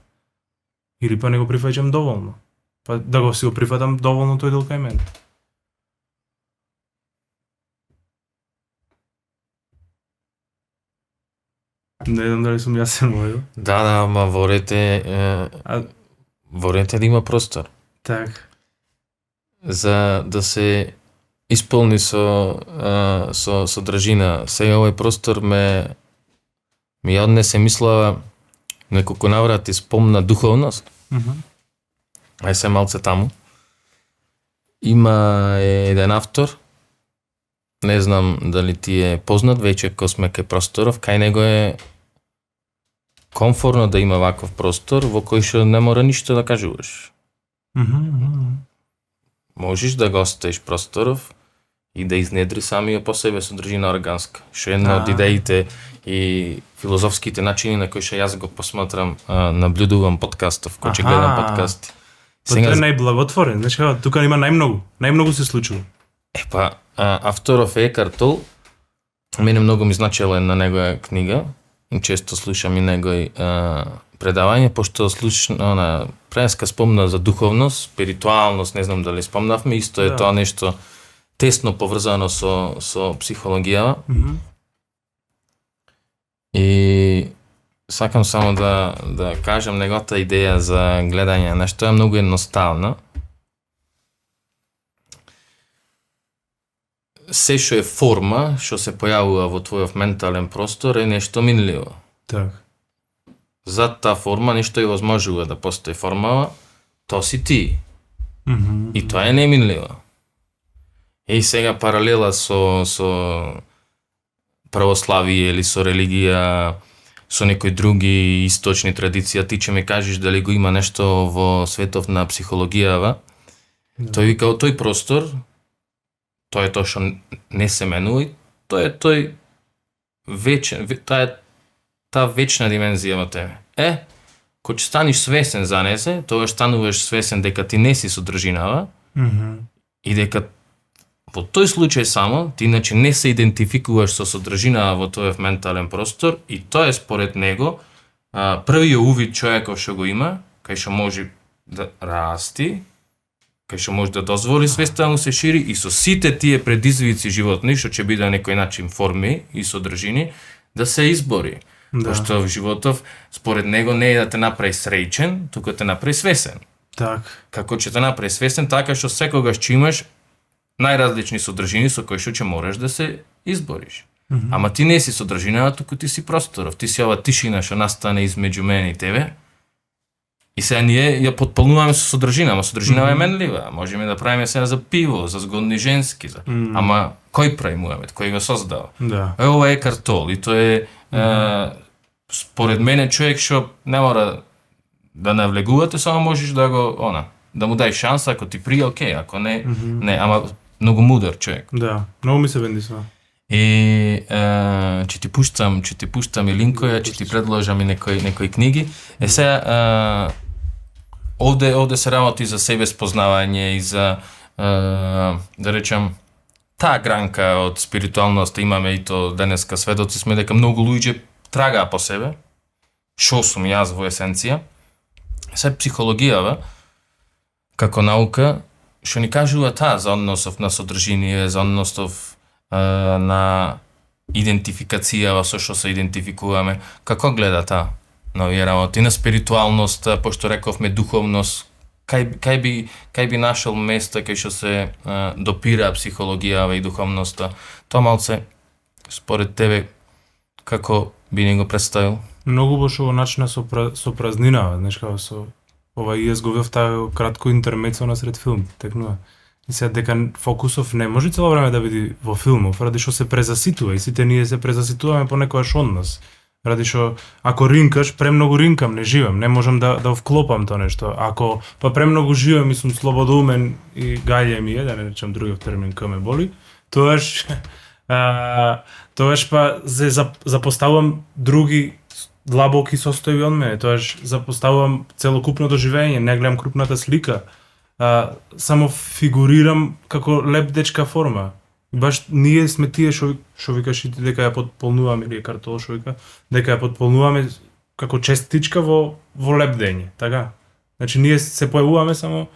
Или па не го прифаќам доволно. Па да го си го прифатам доволно тој дел кај мене. Не знам дали сум јасен мој.
Да, ама ворете да има простор.
Так.
За да се исполни со држина. Сега овој простор ми однесе мислава неколку наврати спомна духовност. Ај се малце таму. Има еден автор, не знам дали ти е познат, веќе Космеке Просторов, кај него е комфорно да има ваков простор во кој што не мора ништо да кажуваш. Можеш да го оставиш Просторов и да изнедри самиот по себе содржина органска. Што е една од идеите и филозофските начини на кои што јас го посматрам, наблюдувам подкастов, кој ќе гледам подкасти.
Сега е најблаготворен, знаеш како, тука има најмногу се случува.
Авторов е Екарт Тол, мене многу ми значила на негова книга, и често слушам и негови предавање, пошто преска спомна за духовност, спиритуалност, не знам дали спомнавме, исто е тоа нешто тесно поврзано со психологијава. И сакам само да кажам неговата идеја за гледање на што е многу едноставна. се што е форма, што се појавува во твојов ментален простор е нешто минливо.
Так.
Зад таа форма нешто е возможува да постои формава, тоа си ти. И тоа е неминливо. И сега паралела со православие или со религија, со некои други источни традиција, ти ќе ми кажеш дали го има нешто во светов на психологијава. Тој вика, од тој простор, тоа е тоа што не се менува и тоа е тој вечен, таа вечна димензија во тебе. Кога ќе станеш свесен за незе, тогаш стануваш свесен дека ти не си содржинава и дека во тој случај само, ти иначе не се идентификуваш со содржинава во твојов ментален простор и тоа е според него првиот увид човеков што го има, кај што може да расти, кај што може да дозволи свеста да му се шири и со сите тие предизвици животни, што ќе биде на некој начин форми и содржини, да се избори. Пошто в животов, според него, не е да те направи среќен, туку те направи свесен.
Так.
Како ќе те направи свесен, така што секогаш ќе имаш најразлични содржини со кои што ќе мораш да се избориш. Ама ти не си содржинава, туку ти си просторов. Ти си ова тишина што настане измеѓу мене и тебе. И сега ние ја потполнуваме со содржина, ама содржинава е менлива. Можеме да правиме сега за пиво, за згодни женски, ама кој прави Муамет, кој го создава?
Да.
Ова е картол и тоа е според мене човек што не мора да навлегувате, само можеш да го да му дај шанса, ако ти прија, окей, ако не, не, ама многу мудар човек.
Да, многу ми се бендисува.
И ќе ти пуштам и линкови, ќе ти предложам и некои книги. Сега овде се работи за себе спознавање и за да речам таа гранка од спиритуалноста имаме и то денеска сведоци сме дека многу луѓе трагаа по себе. Шо сум јас во есенција? Сега психологијава како наука што ни кажува за односов на содржиние, за односов на идентификација со што се идентификуваме. Како гледа таа на овие работи, на спиритуалност, пошто рековме духовност, кај би нашол место кај што се допира психологијава и духовноста? Тоа малце според тебе како би ни го представил?
Многу бошо во начина со празнина, знаеш како со ова и јас го видов таа кратко интермецо на сред филм, текнува. И сега дека фокусов не може цело време да биде во филмов, ради што се презаситува и сите ние се презаситуваме понекогаш од нас. Ради што ако ринкаш, премногу ринкам, не живам, не можам да вклопам тоа нешто. Ако па премногу живам и сум слободумен и гаѓа ми е, да не речам другиот термин кој ме боли, тоаш па запоставувам други длабоки состојби од мене, тоаш запоставувам целокупното живење, не гледам крупната слика, само фигурирам како леп дечка форма. Баш ние сме тие што викаш и ти дека ја потполнуваме, или картол што вика, дека ја потполнуваме како честичка во лепдење, така? Значи ние се појавуваме само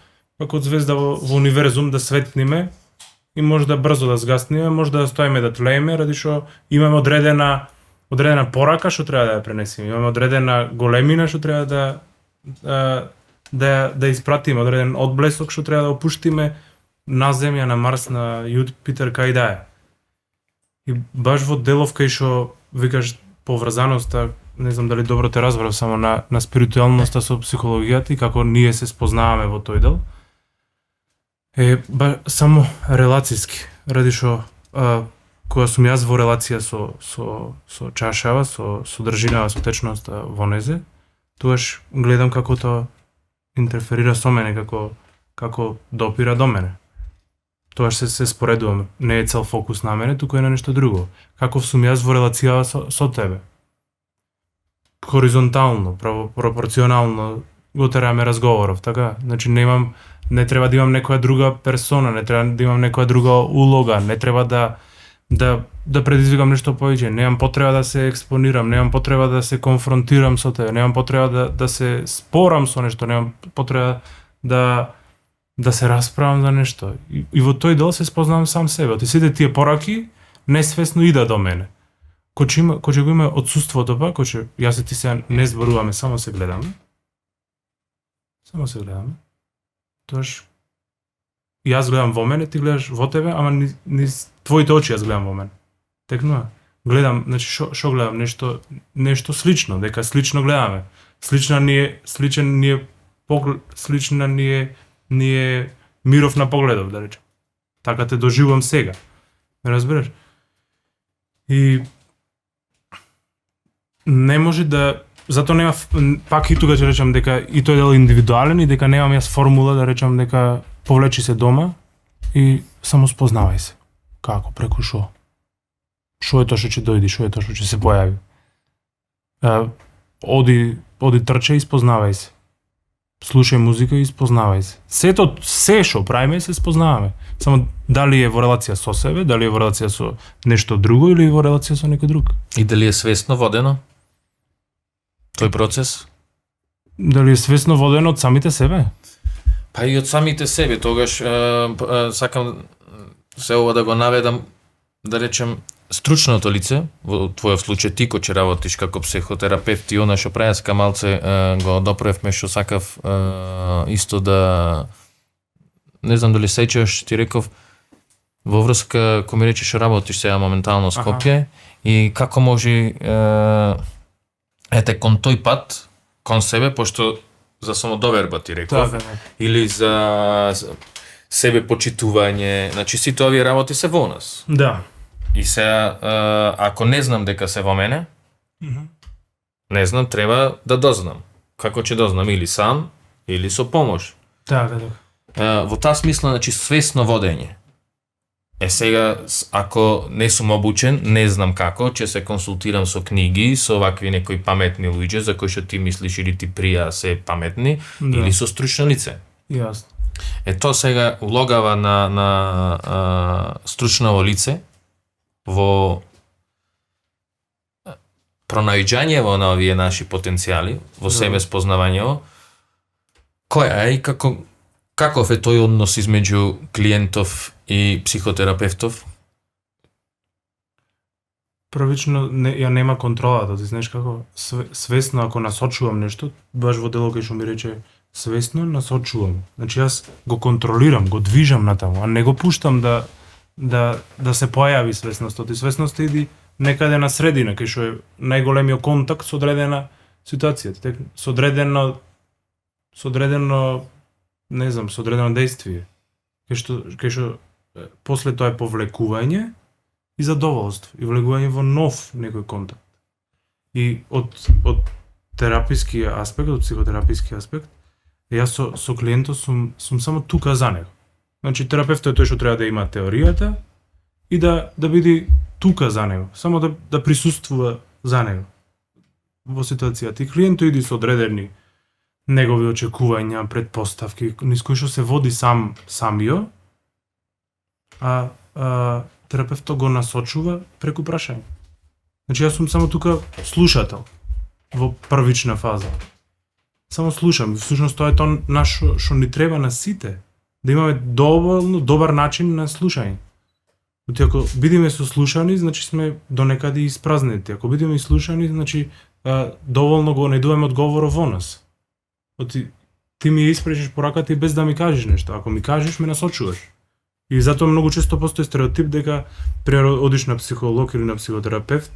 како звезда во универзум да светниме и може да брзо да згасниме, може да стоиме да тлееме, ради што имаме одредена порака што треба да ја пренесеме, имаме одредена големина што треба да испратиме, одреден одблесок што треба да опуштиме на Земја, на Марс, на Јупитер, кај да е. И баш во делов кај што викаш поврзаноста, не знам дали добро те разбрав, само на спиритуалноста со психологијата и како ние се спознаваме во тој дел, е само релацијски, ради што кога сум јас во релација со чашава, со содржинава, со течноста во незе, тоаш гледам како тоа интерферира со мене, како допира до мене. Тоа се споредуваме. Не е цел фокус на мене, туку е на нешто друго. Каков сум јас во релација со тебе. Хоризонтално, пропорционално го тераме разговоров, така? Значи не треба да имам некоја друга персона, не треба да имам некоја друга улога, не треба да предизвикам нешто повеќе, немам потреба да се експонирам, немам потреба да се конфронтирам со тебе, немам потреба да се спорам со нешто, немам потреба да се расправам за нешто. И во тој дел се спознавам сам себе. И сите тие пораки несвесно ида до мене. Кога го има отсуството па, кога јас и ти се не зборуваме, само се гледаме. Тоаш јас гледам во мене, ти гледаш во тебе, ама низ твоите очи јас гледам во мене. Текнува. Гледам, значи шо гледам, нешто слично, дека слично гледаме. Слична ни е миров на погледов, да речем. Така те доживувам сега. Ме разбираш? И не може да, затоа нема, пак и тука ќе речам дека и тој дел индивидуален и дека немам јас формула да речам дека повлечи се дома и само спознавај се. Како, преку шо? Шо е тоа што ќе дојде, шо е тоа што ќе се појави? Оди трче и спознавај се. Слушај музика и спознавај се. Се што правиме се спознаваме. Само дали е во релација со себе, дали е во релација со нешто друго или во релација со некој друг.
И дали е свесно водено тој процес?
Дали е свесно водено од самите себе?
Па и од самите себе, тогаш сакам се ова да го наведам, да речем, стручното лице, во твојот случај ти кој ќе работиш како психотерапевт и она што преска малце го доправевме што сакав исто да не знам дали сеќаш, ти реков во врска кој ми рече што работиш сега моментално во Скопје и како може ете кон тој пат кон себе, пошто за самодоверба ти реков, или за себе почитување, значи сите овие работи се во нас.
Да.
И сега, ако не знам дека се во мене, не знам, треба да дознам. Како ќе дознам? Или сам, или со помош.
Така.
Во таа смисла, значи, свесно водење. Сега, ако не сум обучен, не знам како, ќе се консултирам со книги, со вакви некои паметни луѓе, за кои што ти мислиш или ти прија се паметни, или со стручно лице.
Јасно.
Тоа сега улогава на стручново лице, во пронајдувањето на овие наши потенцијали, во себе спознавањето, која е и каков е тој однос измеѓу клиентов и психотерапевтов?
Првично ја нема контролата, ти знаеш како свесно ако насочувам нешто, баш во дело кај што ми рече свесно насочувам. Значи јас го контролирам, го движам натаму, а не го пуштам да се појави свесноста. И свесноста иди некаде на средина, кај што е најголемиот контакт со одредена ситуација, со одредено не знам, со одредено дејствие. Кај што после тоа е повлекување и задоволство, и влегување во нов некој контакт. И од тераписки аспект, од психотераписки аспект, јас со клиентот сум само тука за него. Значи, терапевтот е тој што треба да има теоријата и да биде тука за него, само да присуствува за него во ситуацијата. И клиентот иди со одредени негови очекувања, предпоставки, низ кои што се води самиот, а терапевтот го насочува преку прашање. Значи, јас сум само тука слушател во првична фаза. Само слушам. Всушност тоа е тоа што ни треба на сите. Да имаме доволно добар начин на слушање. Оти ако бидеме сослушани, значи сме донекаде испразнети. Ако бидеме ислушани, значи доволно го најдуваме одговорот во нас. Оти ти ми испречиш пораката и без да ми кажеш нешто. Ако ми кажеш, ме насочуваш. И затоа многу често постои стереотип дека пример одиш на психолог или на психотерапевт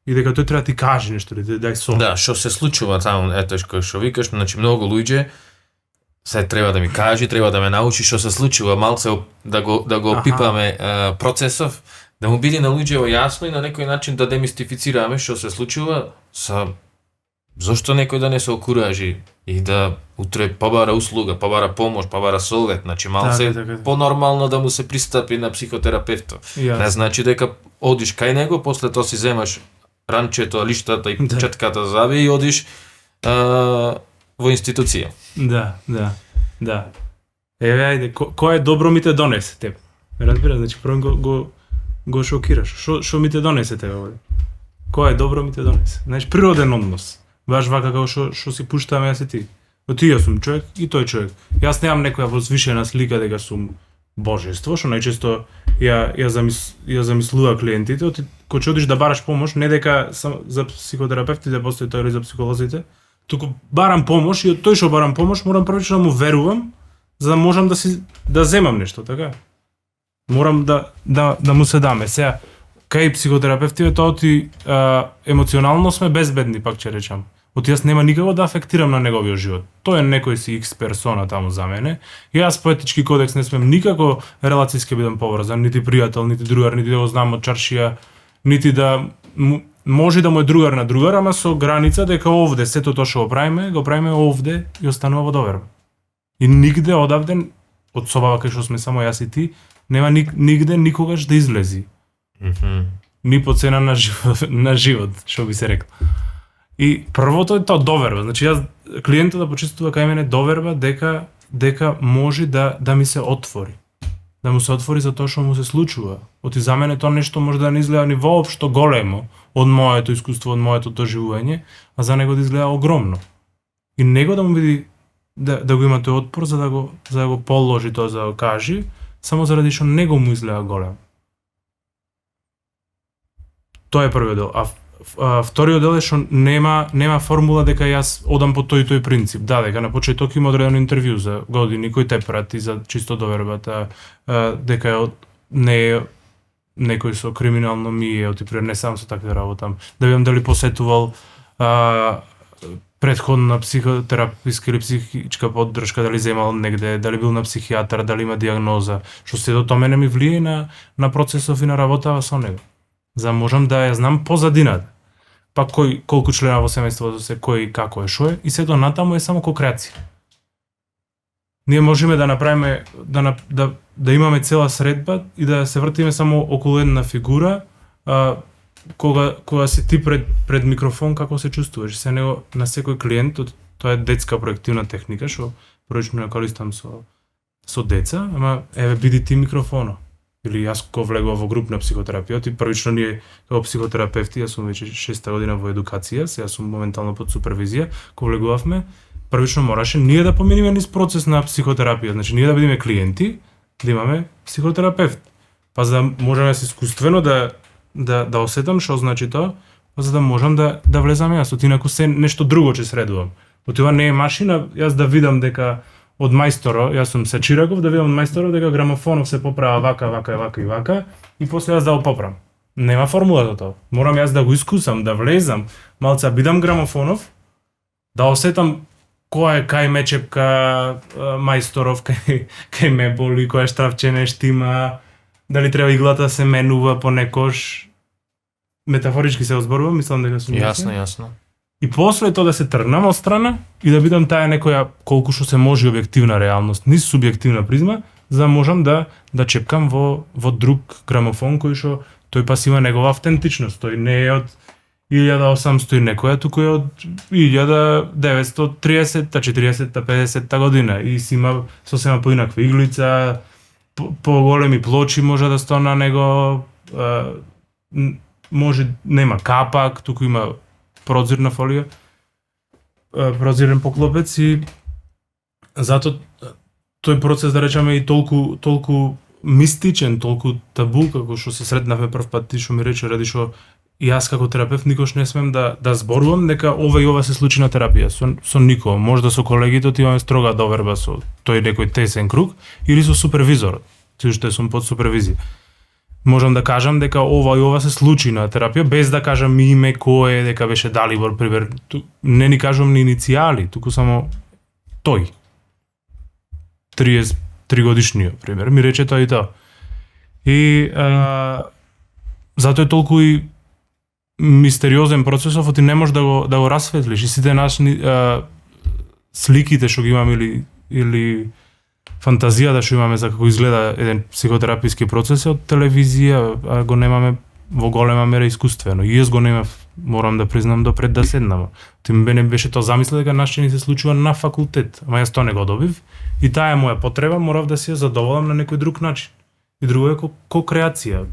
и дека тој треба да ти каже нешто, да ти дај совет.
Да, што се случува таму, ето што викаш, значи многу луѓе се треба да ми кажи, треба да ме научи што се случува, малце да го опипаме процесов, да му биде на луѓето јасно и на некој начин да демистифицираме што се случува, зошто некој да не се окуражи и да утре побара услуга, побара помош, побара совет, значи малце понормално да му се пристапи на психотерапевтот. Не значи дека одиш кај него, после тоа си земаш ранчето, лиштата и четката зави и одиш во институција.
Да. Еве, ајде, кој е добро ми те донесе тебе? Разбира, значи прво го шокираш. Што ми те донесе тебе овде? Кој е добро ми те донесе? Значи природен однос. Баш вака како што си пуштаме јас и ти. Оти јас сум човек и тој човек. Јас немам некоја возвишена слика дека сум божество, што најчесто ја замислува клиентите, кога ќе одиш да бараш помош, не дека за психотерапевтите постои тоа или за психолозите, туку барам помош и од тој што барам помош морам првично да му верувам за да можам да земам нешто, така? Морам да му се даме. Сега, кај психотерапевтиве тоа емоционално сме безбедни, пак ќе речам. Јас нема никако да афектирам на неговиот живот. Тој е некој си X персона таму за мене. И јас по етички кодекс не смем никако релацијски бидам поврзан, нити пријател, нити другар, нити да го знам од чаршија, нити да може да му е другар на другар, ама со граница дека овде сето тоа што го правиме овде и останува во доверба. И нигде одавде од собава кај што сме само јас и ти, нема нигде никогаш да излези. Ни по цена на живот, што би се рекло. И првото е тоа доверба. Значи јас клиентот да почувствува кај мене доверба дека може да ми се отвори. Да му се отвори за тоа што му се случува. Оти за мене тоа нешто може да не изгледа ни воопшто големо од моето искуство, од моето доживување, а за него да изгледа огромно. И него да му биде да го има тој отпор за да го положи тоа за да го кажи, само заради што него му изгледа големо. Тоа е првиот дел. А вториот дел е што нема формула дека јас одам по тој и тој принцип. Да, дека на почеток има одредено интервју за години кој те прати за чисто довербата, дека не е некој со криминално мие, не сам со таква работа. Да видам дали посетувал претходна психотераписка или психичка поддршка, дали земал негде, дали бил на психијатар, дали има диагноза, што се до тоа мене ми влие на процесов и на работава со него. За можам да ја знам позадината. Па колку члена во семејството се, кој како е, што е, и сето натаму е само кокреација. Ние можеме да направиме, да имаме цела средба и да се вртиме само околу една фигура, кога си ти пред микрофон, како се чувствуваш. Се него на секој клиент, тоа е детска проективна техника, што првично ја користам со деца, ама еве биди ти микрофонот. Или јас кога влегувам во групна психотерапија, и првично ние како психотерапевти, јас сум веќе 6 година во едукација, сега сум моментално под супервизија, кога влегувавме, првично мораше ние да поминиме низ процес на психотерапија, значи ние да бидеме клиенти, да имаме психотерапевт. Па за да можеме искуствено да осетам што значи тоа, па за да можам да влезам јас, инаку се нешто друго ќе средувам. Ова не е машина, јас да видам дека од мајсторо, јас сум Сачираков, да видам од мајсторов дека грамофонов се поправа вака и после јас да го поправам. Нема формула за тоа. Морам јас да го искусам, да влезам, малца бидам грамофонов, да осетам која е кај мечепка мајсторов, кај ме боли, која штрафче не штима, дали треба иглата се менува понекош. Метафорички се озборувам, мислам дека сум
Јасно.
И после тоа да се тргнам од страна и да бидам таа некоја колку што се може објективна реалност, низ субјективна призма, за да можам да чепкам во друг грамофон кој што тој пас има негова автентичност, тој не е од 1800 некоја, туку е од 1930-та, 40-та, 50-та година и си има сосема поинаква иглица, поголеми плочи може да стои на него, може нема капак, туку има прозирна фолија, прозирен поклопец и затоа тој процес, да речеме, и толку мистичен, толку табу, како што се сретнавме прв пат, ти што ми рече, ради што јас како терапевт никош не смем да зборувам дека ова и ова се случи на терапија, со никого. Можда со колегите имаме строга доверба со тој некој тесен круг, или со супервизорот, тој што сум под супервизија. Можам да кажам дека ова и ова се случи на терапија, без да кажам име, кој е, дека беше Далибор, пример. Не ни кажувам ни иницијали, туку само тој. 33 годишниот, пример, ми рече тоа и тоа. И затоа е толку и мистериозен процесов, ти не можеш да го расветлиш. И сите наши сликите што ги имаме или фантазијата што имаме за како изгледа еден психотераписки процес од телевизија, а го немаме во голема мера искуствено. И јас го немав, морам да признам, допред да седнам. Тим мене беше тоа замисла дека нашто ни се случува на факултет, ама јас тоа не го добив и таа е моја потреба, морав да си ја задоволам на некој друг начин. И друго е ко-креација.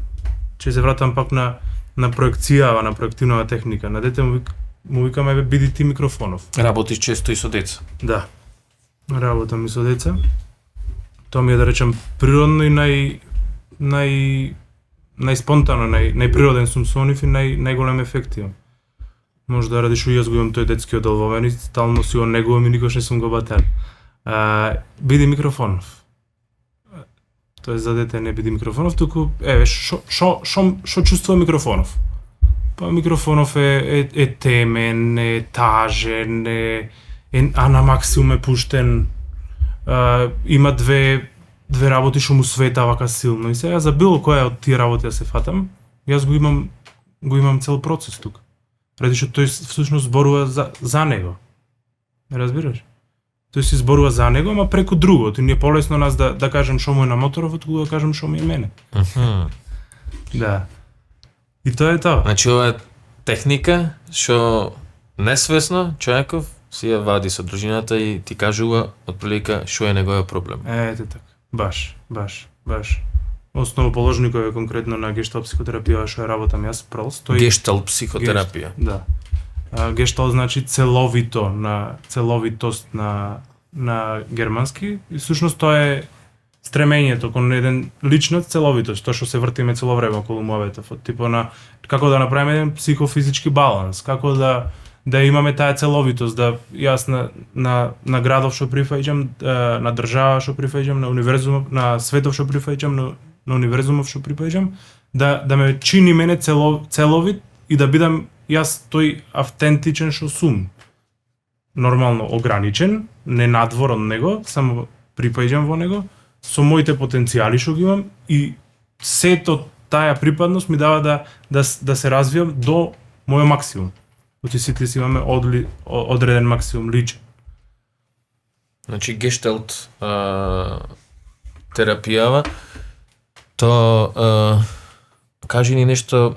Че се вратам пак на проекцијава, на проективнава техника. На дете му викаме биди ти микрофонов.
Работиш често и со деца.
Да. Работам и со деца. Тоа ми е, да речем, природно и најспонтано, најприроден сум со нив и најголем ефект имам. Може да ради што јас го имам тој детскиот дел во мене, стално си го негувам и никош не сум го бател. Биди микрофонов. Тоест за дете не биди микрофонов, туку што чувствува микрофонов? Па микрофонов е темен, е тажен, а на максимум е пуштен, има две работи што му света вака силно. И сега за било која од тие работи да се фатам, јас го имам цел процес тука. Ради што тој всушност зборува за него. Не разбираш? Тој си зборува за него, ама преку другото. Не е полесно нас да кажем што му е на моторов, отколку да кажем што ми е мене. Да. И тоа е тоа.
Значи ова е техника што несвесно човеков си ја вади со дружината и ти кажува отприлика што е неговиот проблем.
Ете така. Баш. Основоположникот е конкретно на гешталт психотерапија што ја работам јас пролс.
Гешталт психотерапија.
Да. Гешталт значи целовитост на германски и всушност тоа е стремењето кон еден личност целовитост, тоа што се вртиме цело време околу моветов, типо на како да направиме еден психофизички баланс, како да имаме таа целовитост, да јас на градов што прифаќам, на држава што прифаќам, на универзум, на светов што прифаќам, на универзумов што прифаќам, да ме чини мене целовит и да бидам јас тој автентичен што сум. Нормално ограничен, не надвор од него, само припаѓам во него, со моите потенцијали што ги имам и сето таа припадност ми дава да се развијам до мојот максимум. Оти сите си имаме одреден максимум личен.
Значи гешталт терапијава, то кажи ни нешто,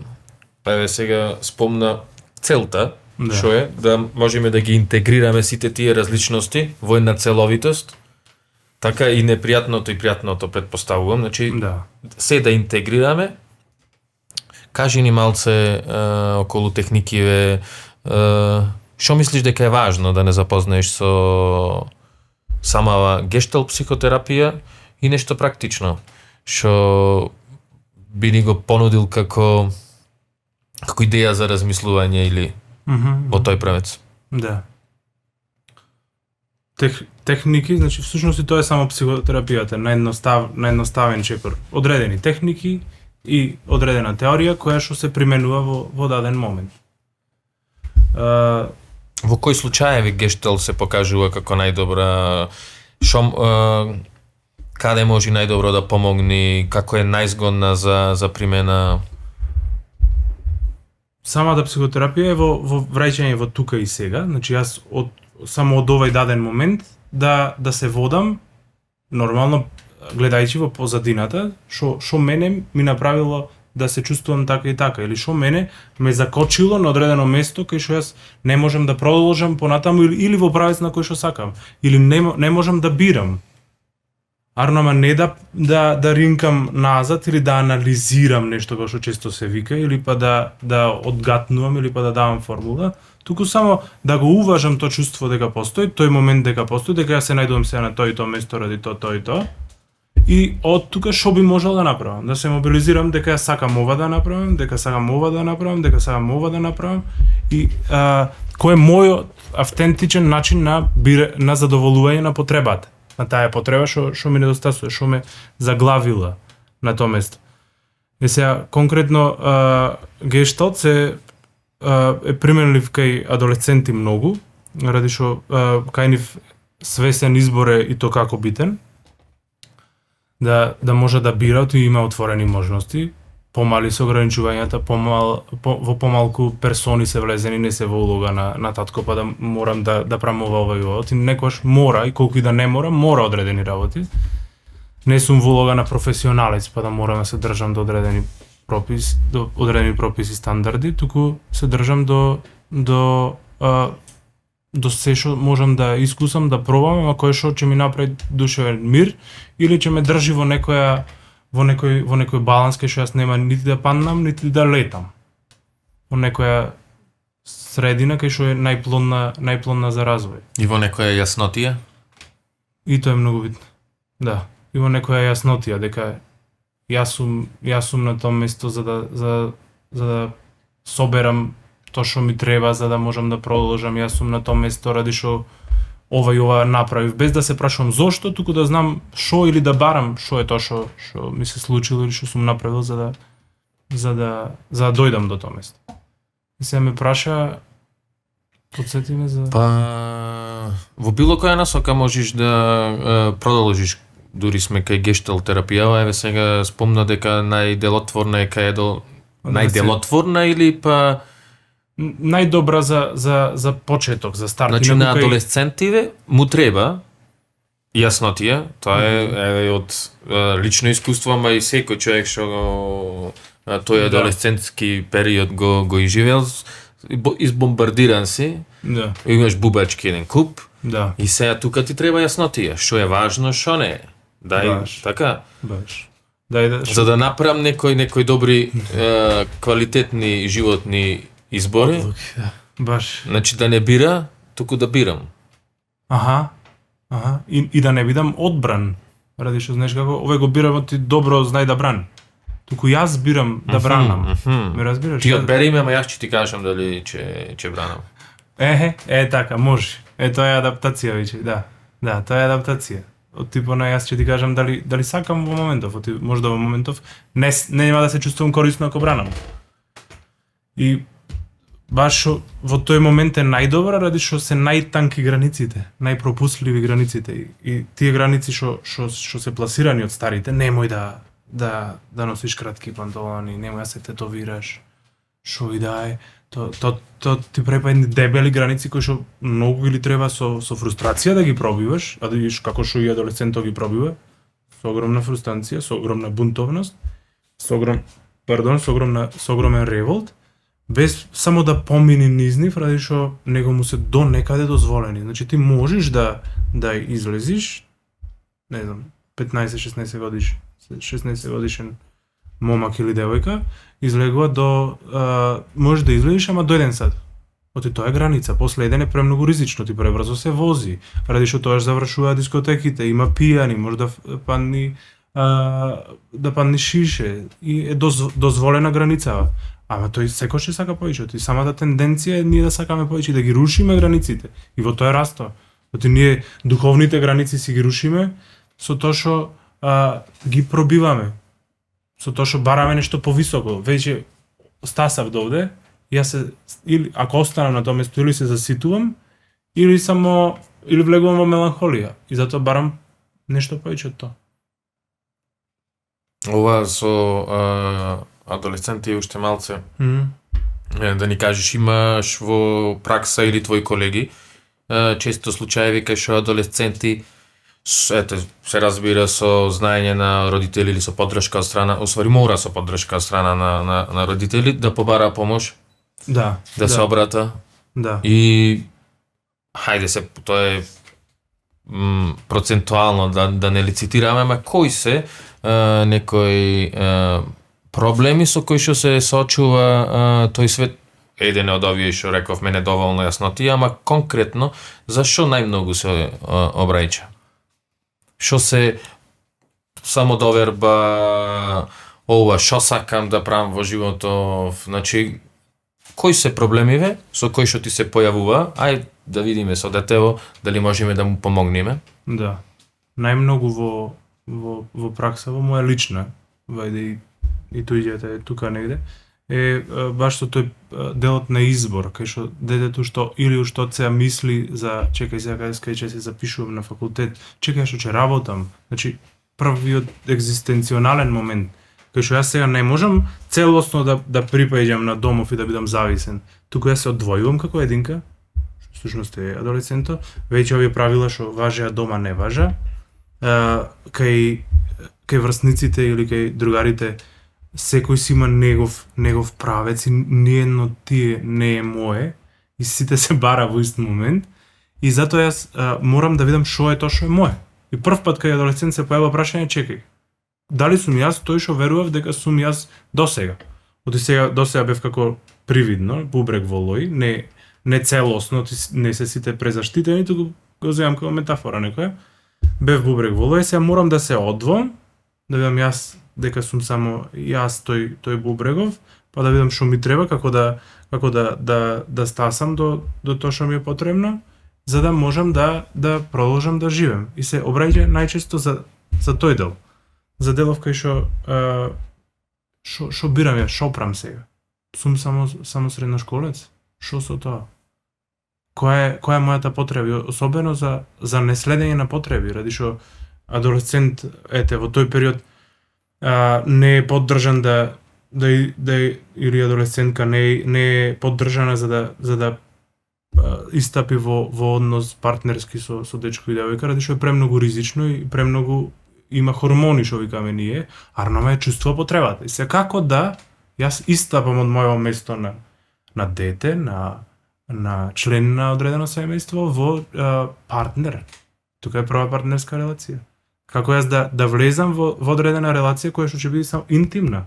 еве сега спомна целта, што е да можеме да ги интегрираме сите тие различности во една целовитост. Така и непријатното и пријатното претпоставувам, значи се да интегрираме. Кажи ни малце околу техникиве, што мислиш дека е важно да не запознаеш со самава гешталт психотерапија и нешто практично, што би ни го понудил како идеја за размислување или во тој правец?
Да. Техники, значи всушност и тоа е само психотерапијата, наедноставен чекор. Одредени техники и одредена теорија која што се применува во даден момент.
Во кои случаеви гешталт се покажува како најдобра, каде може најдобро да помогне, како е најзгодна за примена?
Самата психотерапија е во враќање во тука и сега, значи јас само од овој даден момент да се водам нормално гледајќи во позадината што мене ми направило да се чувствувам така и така или што мене ме закочило на одредено место кај што јас не можам да продолжам понатаму или во правец на кој што сакам или не можам да бирам. Арнама не да ринкам назад или да анализирам нешто како што често се вика или па да одгатнувам или па да давам формула, туку само да го уважам тоа чувство дека постои, тој момент дека постои, дека јас се најдувам сега на тоа и тоа место ради тоа и тоа. И од тука што би можел да направам? Да се мобилизирам дека јас сакам ова да направам, дека сакам ова да направам, дека сакам ова да направам и кој е мојот автентичен начин на задоволување на потребата, на таа потреба што ми недостасува, што ме заглавила на тоа место. И сега конкретно гешталт се е применлив кај адолесценти многу, ради што кај нив свесен избор е и то како битен, да може да бира, и има отворени можности, помали се ограничувањата, во помалку персони се влезени, не се во улога на татко, па да морам да правам ова и ова. Некојаш мора, и колку и да не мора одредени работи. Не сум во улога на професионалец, па да морам да се држам до одредени прописи стандарди, туку се држам до се што можам да искусам, да пробам, а кој што ќе ми направи душевен мир или ќе ме држи во некој баланс кај што јас нема нити да паднам, нити да летам. Во некоја средина кај што е најплодна за развој.
И во некоја јаснотија?
И тоа е многу битно. Да, и во некоја јаснотија дека јас сум на тоа место за да соберам тоа што ми треба за да можам да продолжам. Јас сум на тоа место ради што ова и ова направив, без да се прашувам зошто, туку да знам шо или да барам шо е тоа што ми се случило или што сум направил за да дојдам до тоа место. И се ме праша, подсети ме за...
Па, во било која насока можеш да продолжиш, дури сме кај гешталт терапија, еве сега спомна дека најделотворна е кај најделотворна или па
најдобра за почеток, за старт.
значи на адолесцентиве му треба јаснотија, тоа е еве од лично искуство, ама и секој човек што тој адолесцентски период го изживел, избомбардиран си,
Да,
имаш бубачки еден куп,
да,
и сега тука ти треба јаснотија, што е важно, што не е.
Баш.
Така,
баш. Дај да...
за да направам некои добри квалитетни животни избори,
Баш.
значи да не бира, туку да бирам.
Аха. И да не бидам одбран. Ради што знаеш како, овој го бирам, ти добро знај да брани. Туку јас бирам да бранам. Ме разбираш?
Ти одбери ме, ама јас ќе ти кажам дали ќе бранам.
Така, може. Тоа е адаптација веќе, да. Да, тоа е адаптација. Од типа на јас ќе ти кажам дали сакам во моментов, можда во моментов нема да се чувствувам корисно ако бранам. И баш во тој момент е најдобра ради што се најтанки границите, најпропустливи границите и тие граници што се пласирани од старите, немој да носиш кратки панталони, немој да се тетовираш, шо и да е. То ти препа едни дебели граници кои што многу или треба со фрустрација да ги пробиваш, а да видиш како што и адолесцентот ги пробива, со огромна фрустрација, со огромна бунтовност, со огромен револт, без само да помини низ нив, ради што него му се до некаде дозволени. Значи ти можеш да излезиш, не знам, 16 годишен момак или девојка, излегува можеш да излезеш, ама до 1 сат. Оти тоа е граница, после еден е премногу ризично, ти пребрзо се вози, ради што тоа завршува дискотеките, има пијани, може да падни шише, и е дозволена граница. Ама тој секој ќе сака повеќе, и самата тенденција е ние да сакаме повеќе, да ги рушиме границите. И во тоа е растоа. Оти ние духовните граници си ги рушиме со тоа што ги пробиваме. Со тоа што бараме нешто повисоко. Веќе стасав довде, или ако останам на тоа место, или се заситувам, или влегувам во меланхолија. И затоа барам нешто повеќе од тоа.
Ова со адолесценти уште малце, да ни кажеш, имаш во пракса или твои колеги често случаеви кај што адолесценти се разбира со знаење на родители или со поддршка од страна, мора со поддршка од страна на родители да побара помош, да се обрата.
Да.
И хајде тоа е процентуално да не лицитираме, ама кои се некои проблеми со кои што се соочува тој свет? Еден од овие што рековме недоволно јаснотија, ама конкретно зашо најмногу се обраќа? Што се самодоверба, што сакам да правам во животот, значи кои се проблемиве со кои што ти се појавува? Ај да видиме со детево дали можеме да му помогнеме.
Да. Најмногу во пракса, во моја лична, вајде и туѓата е тука негде, е баш со тој делот на избор, кај што детето што или уште сега мисли за чекај сега кај ќе се запишувам на факултет, чекај што ќе работам. Значи првиот екзистенционален момент кај што јас сега не можам целосно да припаѓам на домов и да бидам зависен. Туку јас се одвојувам како единка, всушност е адолесценто, веќе овие правила што важеа дома не важа. Кај врсниците или кај другарите секој си има негов правец и ниедно тие не е мое и сите се бара во ист момент и затоа јас морам да видам што е тоа што е мое. И прв пат кај адолесцент се појава прашање, чекај, дали сум јас тој што верував дека сум јас досега? Досега бев како привидно, бубрек во лој, не целосно, не се сите презаштитени, туку го земам како метафора некоја. Бев бубрек во лој, сега морам да се одвом, да видам јас дека сум само јас тој бубрегов, па да видам што ми треба, како да стасам до тоа што ми е потребно за да можам да продолжам да живеам. И се обраѓа најчесто за тој дел. За делов кај шо бирам ја, шо прам сега. Сум само средношколец. Шо со тоа? Која е мојата потреба, и особено за неследење на потреби, ради што адолесцент во тој период не е поддржан или адолесцентка не е поддржана за да истапи во однос партнерски со дечко и девојка, ради што е премногу ризично и премногу има хормони, што викаме ние, а нама е чувствува потребата. И се како да јас истапам од моето место на дете, на член на одредено семејство во партнер. Тука е прва партнерска релација. Како јас да влезам во одредена релација која што ќе биде само интимна.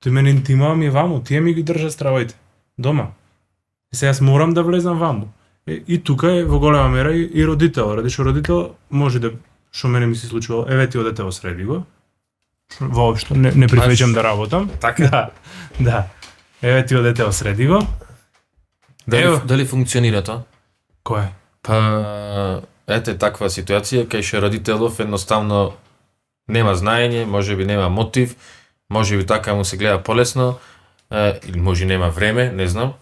Тој мене интимава ми е ваму, тие ми ги држат стравоите дома. И сега јас морам да влезам ваму. И тука е во голема мера и родител, ради што родител може да, што мене ми се случувало, еве ти одете во среди го. Воопшто не прифаќам да работам.
Така?
Да. Еве ти одете во среди го.
Дали функционира тоа?
Кој?
Па, ете таква ситуација кај што родителов едноставно нема знаење, можеби нема мотив, можеби така му се гледа полесно, или може нема време, не знам.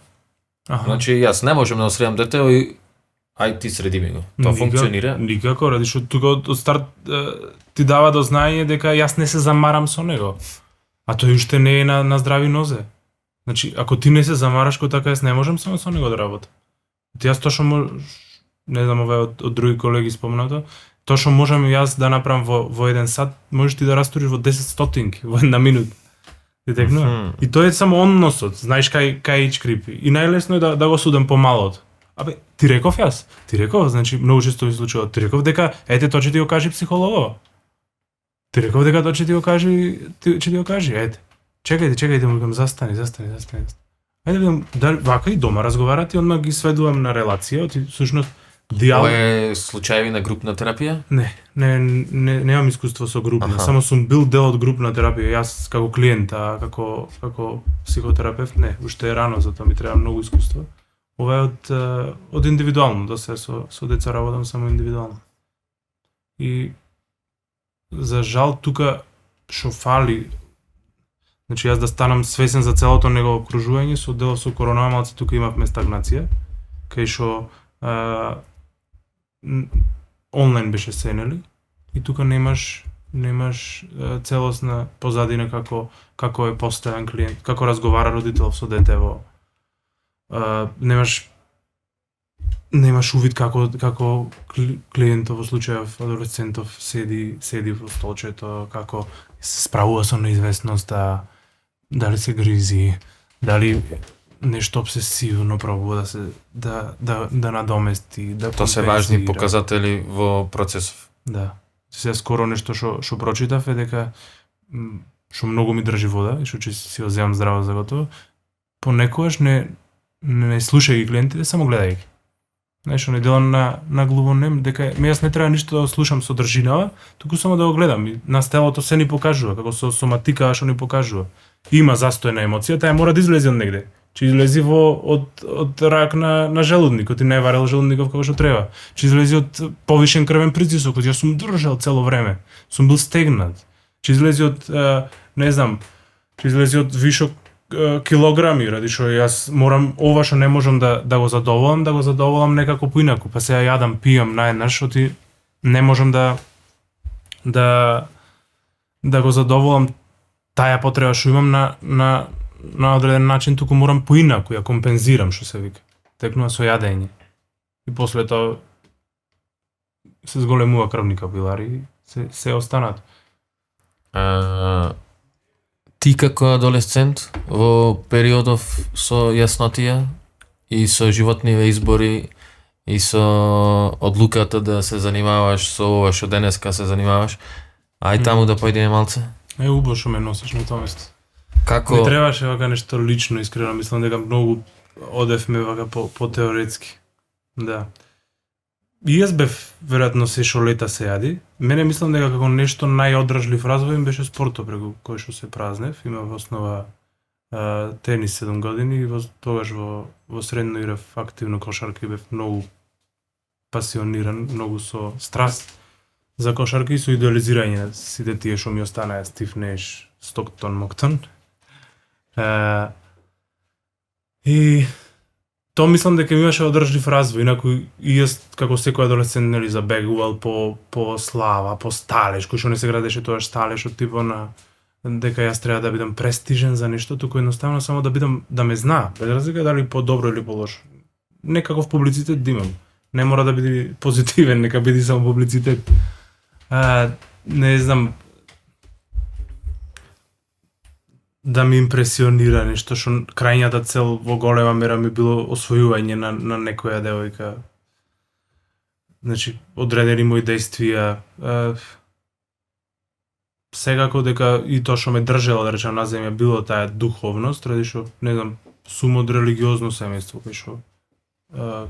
Значи јас не можам да осредам детето и ај ти среди ми го. Тоа функционира?
Никако, ради што тука од старт ти дава до знаење дека јас не се замарам со него. А тој уште не е на здрави нозе. Значи, ако ти не се замараш кој така, јас не можам само со него да работам. Јас точно не знам, ове од други колеги спомнато, тоа што можам јас да направам во еден сат, можеш ти да растуриш во 10 стотинки во една минута. Ти текнува. И тоа е само односот, знаеш кај ичкрипи. И најлесно е да го судам помалото. Абе, ти реков јас. Ти реков, значи многу често ми случува. Ти реков дека ете тоа ќе ти го кажи психологот. Ти реков дека тоа ќе ти го кажи, ете. Чекајте, му викам застани. Ајде видам дали вака и дома разговарате, одма ги сведувам на релација, всушност диалог.
Ова е случаеви на групна терапија?
Немам искуство со групна, само сум бил дел од групна терапија, јас како клиент, а како психотерапевт не, уште е рано, затоа ми треба многу искуство. Ова е од индивидуално, до се со деца работам само индивидуално. И за жал тука што фали, значи јас да станам свесен за целото негово окружување, со дело со корона малце тука имавме стагнација, кај што онлайн беше се, нели? И тука немаш целосна позадина како е постојан клиент, како разговара родител со дете немаш увид како клиентов во случајов адолесцентов седи во столчето, како се справува со неизвестност, дали се гризи, дали нешто обсесивно пробува да надомести, да
тоа се важни показатели во процесов.
Да. Сега скоро нешто што прочитав е дека што многу ми држи вода и што ќе си го земам здраво за готово. Понекогаш не слушај ги клиентите, само гледај ги. Знаеш, не делам на глувонем, дека јас не треба ништо да слушам содржинава, туку само да го гледам. И на телото се ни покажува, како со соматика што ни покажува. Има застој на емоција, таа мора да излезе од негде. Че излези од рак на желудникот и не е варел желудников како што треба. Че излези од повишен крвен притисок, кој јас сум држал цело време. Сум бил стегнат. Че излези од че излези од вишок килограми, ради што јас морам ова што не можам да го задоволам некако поинаку. Па сега јадам, пијам наеднаш, што ти не можам да го задоволам таа потреба што имам на одреден начин, туку морам поинаку ја компензирам, што се вика. Текнува со јадење. И после тоа се зголемува крвни капилари и се останат.
Ти како адолесцент во периодов со јаснотија и со животниве избори и со одлуката да се занимаваш со ова што денеска се занимаваш, ај таму да појдеме малце?
Убаво што ме носиш на тоа место.
Како...
Не требаше вака нешто лично, искрено, мислам дека многу одевме вака по теоретски. Да. И јас бев, веројатно, се шо лета се јади. Мене мислам дека како нешто најодржлив развој им беше спортот преку кој што се празнев. Има во основа тенис 7 години и тогаш во средно играв активно кошарка и бев многу пасиониран многу со страст за кошарка и со идеализирање на сите тие што ми останаа Стив Неш, Стоктон, Моктон. И тоа мислам дека имаше одржлив развој, инаку и јас како секој адолесцент нели забегувал по слава, по сталеж, кој што не се градеше тоа сталеж од типот на дека јас треба да бидам престижен за нешто, туку едноставно само да бидам да ме знаа, без разлика дали по добро или по лошо. Некаков публицитет да имам. Не мора да биде позитивен, нека биде само публицитет. Не знам, да ми импресионира нешто што крајната цел во голема мера ми било освојување на некоја девојка. Значи, одредени мои действија. Секако дека и тоа што ме држело, да речем, на земја било таа духовност, ради што, не знам, сум од религиозно семејство, кај што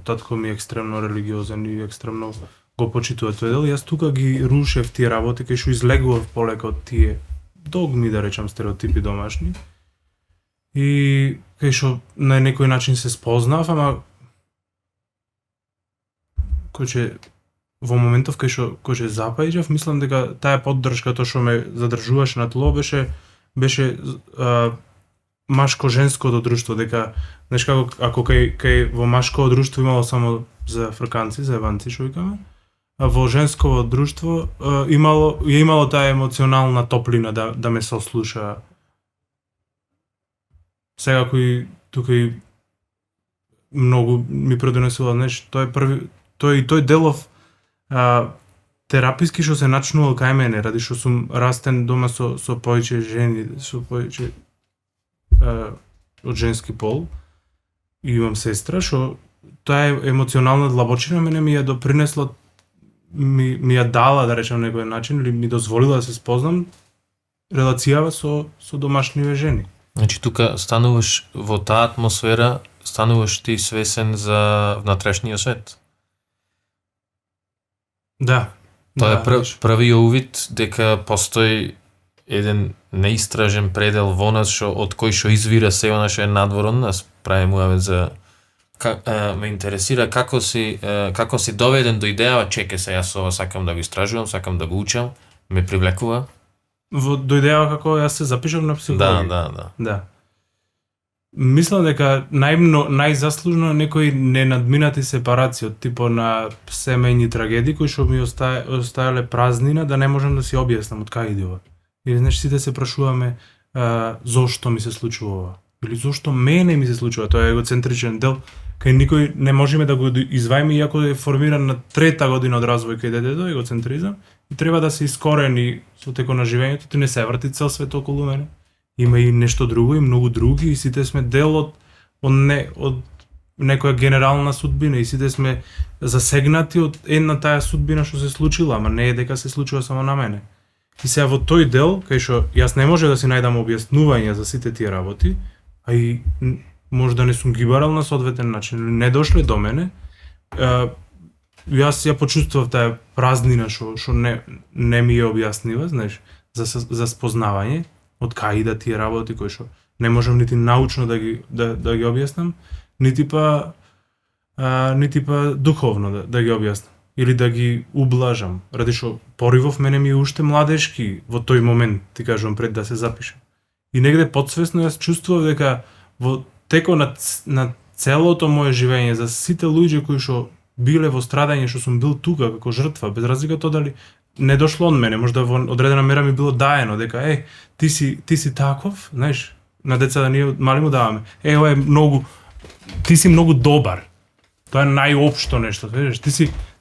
татко ми е екстремно религиозен и екстремно го почитува тој дел. Јас тука ги рушев тие работи, кај што излегував полека од тие догми, да речам, стереотипи домашни. И кај што на некој начин се спознав, ама во моментов кај што запаѓав, мислам дека таа поддршка, тоа што ме задржуваше на тло, беше машко-женското друштво, дека, знаеш како, ако кај во машко друштво имало само за фрканци, за еванци, што викаме, а во женско друштво имало таа емоционална топлина да ме сослуша. Секако и тука и многу ми предонесува, знаеш, тој делов тераписки што се начнувал кај мене, ради што сум растен дома со повеќе жени, со повеќе од женски пол, и имам сестра, што таа емоционална длабочина мене ми ја допринесла, ми ја дала, да речем, некој начин, или ми дозволила да се спознам релацијава со домашниве жени.
Значи тука стануваш во таа атмосфера, стануваш ти свесен за внатрешниот свет.
Да.
Тоа е првиот увид дека постои еден неистражен предел во нас од кој што извира се она што е надворон. Нас правиме муавет за ме интересира како си доведен до идеја, чеке се, јас ова сакам да го истражувам, сакам да го учам, ме привлекува.
До идеја како јас се запишав на психологија. Да. Мислам дека најзаслужно е некои ненадминати сепарации од типо на семејни трагедии кои што ми оставиле празнина да не можам да си објаснам од кај иде ова. Или знаеш, сите се прашуваме зошто ми се случува ова, или зошто мене ми се случува, тоа е егоцентричен дел кај никој не можеме да го изваиме, иако е формиран на 3-та година од развој кај детето, егоцентризам, и треба да се искорени со текот на живењето, ти не се врти цел свет околу мене. Има и нешто друго, и многу други, и сите сме дел од некоја генерална судбина, и сите сме засегнати од една таа судбина што се случила, ама не е дека се случува само на мене. И сега во тој дел, кај што јас не може да си најдам објаснување за сите тие работи, а и може да не сум ги барал на соодветен начин, не дошле до мене, јас ја почувствував таа празнина што не ми ја објаснива, знаеш, за спознавање од кај идат тие работи кои што не можам нити научно да ги објаснам, нити па духовно да ги објаснам или да ги ублажам, ради што поривов мене ми е уште младешки во тој момент, ти кажувам, пред да се запишам. И негде подсвесно јас чувствував дека во текот на целото моје живење, за сите луѓе кои што биле во страдање, што сум бил тука како жртва, без разлика тоа дали не дошло од мене, можда во одредена мера ми било даено, дека ти си таков, знаеш, на деца да ние мали му даваме. Ова е ти си многу добар. Тоа е најопшто нешто, видиш,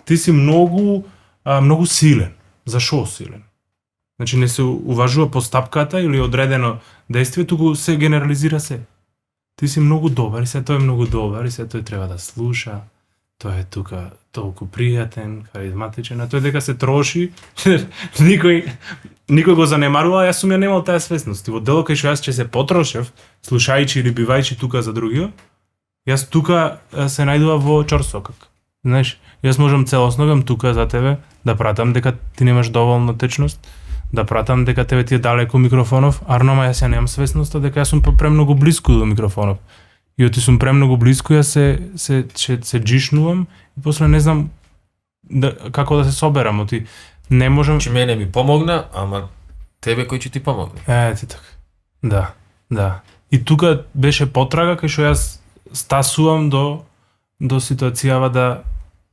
ти си многу силен. Зашо силен? Значи не се уважува постапката или одредено действие, туку се генерализира се. Ти си многу добар, и се тој е многу добар, и се тој треба да слуша. Тој е тука толку пријатен, харизматичен, а тој дека се троши, никој го занемарува, јас сум ја немал таа свесност. И во дело кај што јас ќе се потрошев, слушајќи или бивајќи тука за другиот, јас тука се најдува во чорсокак. Знаеш, јас можам целосно тука за тебе да пратам дека ти немаш доволно течност, да пратам дека тебе ти е далеко микрофонов, арнома јас ја немам свесноста дека јас сум премногу блиску до микрофонов. И оти сум премногу блиску, јас се джишнувам и после не знам како да се соберамо, ти не можам...
Че мене ми помогна, ама тебе кој ќе ти помогне?
Ти така. Да. И тука беше потрага кај што јас стасувам до ситуацијава да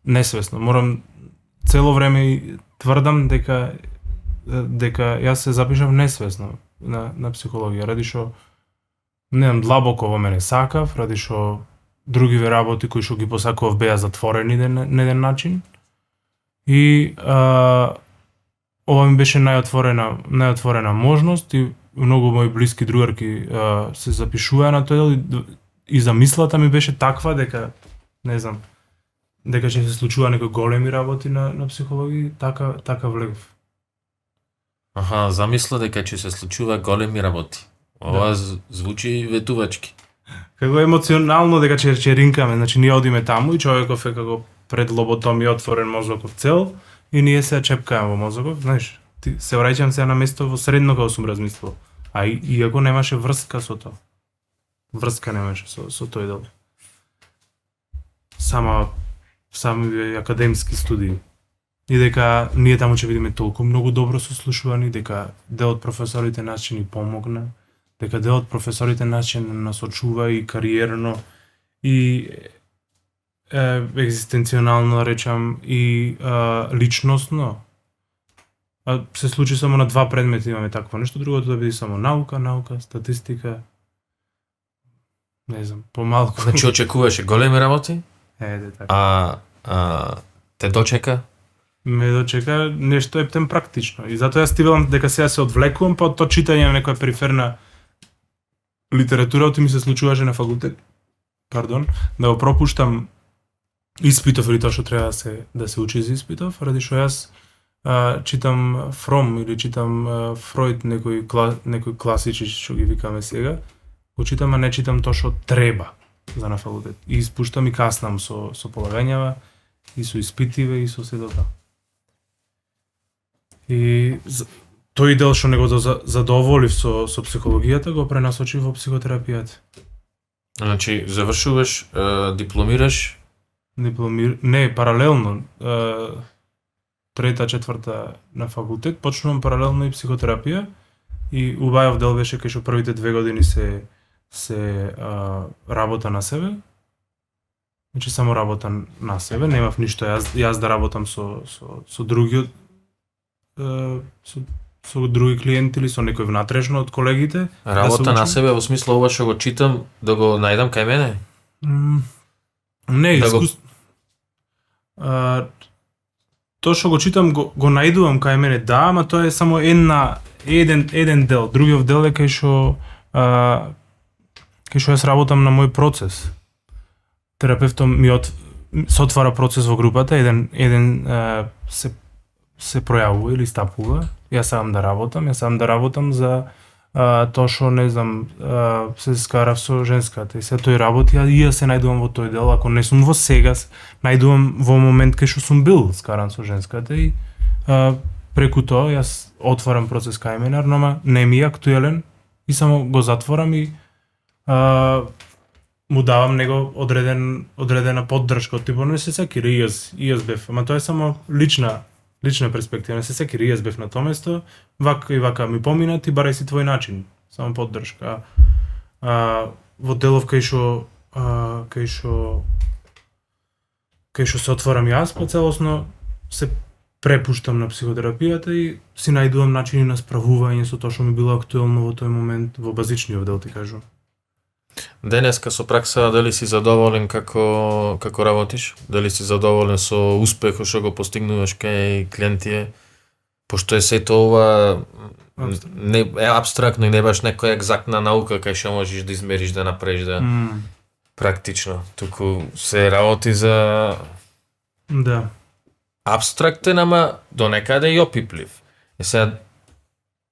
несвесно. Морам цело време тврдам дека јас се запишав несвесно на психологија, ради што не знам, длабоко во мене сакав, ради што другиве работи кои што ги посакував беа затворени на еден начин. И ова ми беше најотворена можност и многу мои блиски другарки се запишуваа на тој дел и замислата ми беше таква дека не знам дека ќе се случува некои големи работи на психологија, така влегов.
Аха, замисла дека ќе се случува големи работи. Ова звучи ветувачки.
Како емоционално дека ќе ринкаме, значи ние одиме таму и човеков е како пред лоботомија отворен мозоков цел и ние се чепкаме во мозоков, знаеш, ти се враќам сега на место во средно кога сум размислувал. А иако немаше врска со тоа. Врска немаше со тој дел. Сами академски студии. И дека ние таму ќе видиме толку многу добро сослушувани, дека дел од професорите нас ќе ни помогна, дека дел од професорите нас ќе насочува и кариерно и екзистенционално, да речам, и личносно. Се случи само на 2 предмети имаме такво нешто, другото да биде само наука, статистика. Не знам, помалку.
Значи очекуваше големи работи?
Така.
Те дочека?
Ме дочека нешто ептен практично. И затоа јас стивам дека сега се одвлекувам па од тоа читање на некоја периферна литература, оти ми се случуваше на факултет. Да го пропуштам испитов или тоа што треба да се учи за испитов, ради што јас читам Фром или читам Фройд, некои класичи што ги викаме сега, го читам, а не читам тоа што треба за на факултет. И испуштам и каснам со полагањава, и со испитиве, и со се тоа. И тој дел што него задоволив со психологијата, го пренасочив во психотерапијата.
Значи, завршуваш, дипломираш?
Не, паралелно. Трета, четврта на факултет, почнувам паралелно и психотерапија и убајав дел беше кај што првите 2 години се работа на себе. Значи само работа на себе, немав ништо јас да работам со други со други клиенти или со некој внатрешно од колегите.
Работа на себе во смисло ова што го читам да го најдам кај мене?
Не, тоа што го читам го најдувам кај мене, да, ама тоа е само еден дел. Другиот дел е кај што јас работам на мој процес. Терапевтот ми се отвара процес во групата, еден се пројавува или стапува. Јас сам да работам за тоа што не знам, се скарав со женската и се тој работи, а и јас се најдувам во тој дел, ако не сум во сега, најдувам во момент кај што сум бил скаран со женската и преку тоа јас отварам процес кај мене, ама не ми е актуелен и само го затворам и му давам него одредена поддршка, типо не се секира и јас бев, ама тоа е само лична перспектива, не се секира и јас бев на тоа место, вака и вака ми поминат и барај си твој начин, само поддршка. Во делов кај што се отворам јас, по целосно се препуштам на психотерапијата и си најдувам начини на справување со тоа што ми било актуелно во тој момент, во базичниот дел ти кажувам.
Денеска со пракса, дали си задоволен како работиш? Дали си задоволен со успехот што го постигнуваш кај клиентите? Пошто е сето ова не е апстрактно и не баш некоја екзактна наука кај што можеш да измериш, да направиш, да практично. Туку се работи за апстрактен, ама до некаде и опиплив. И сега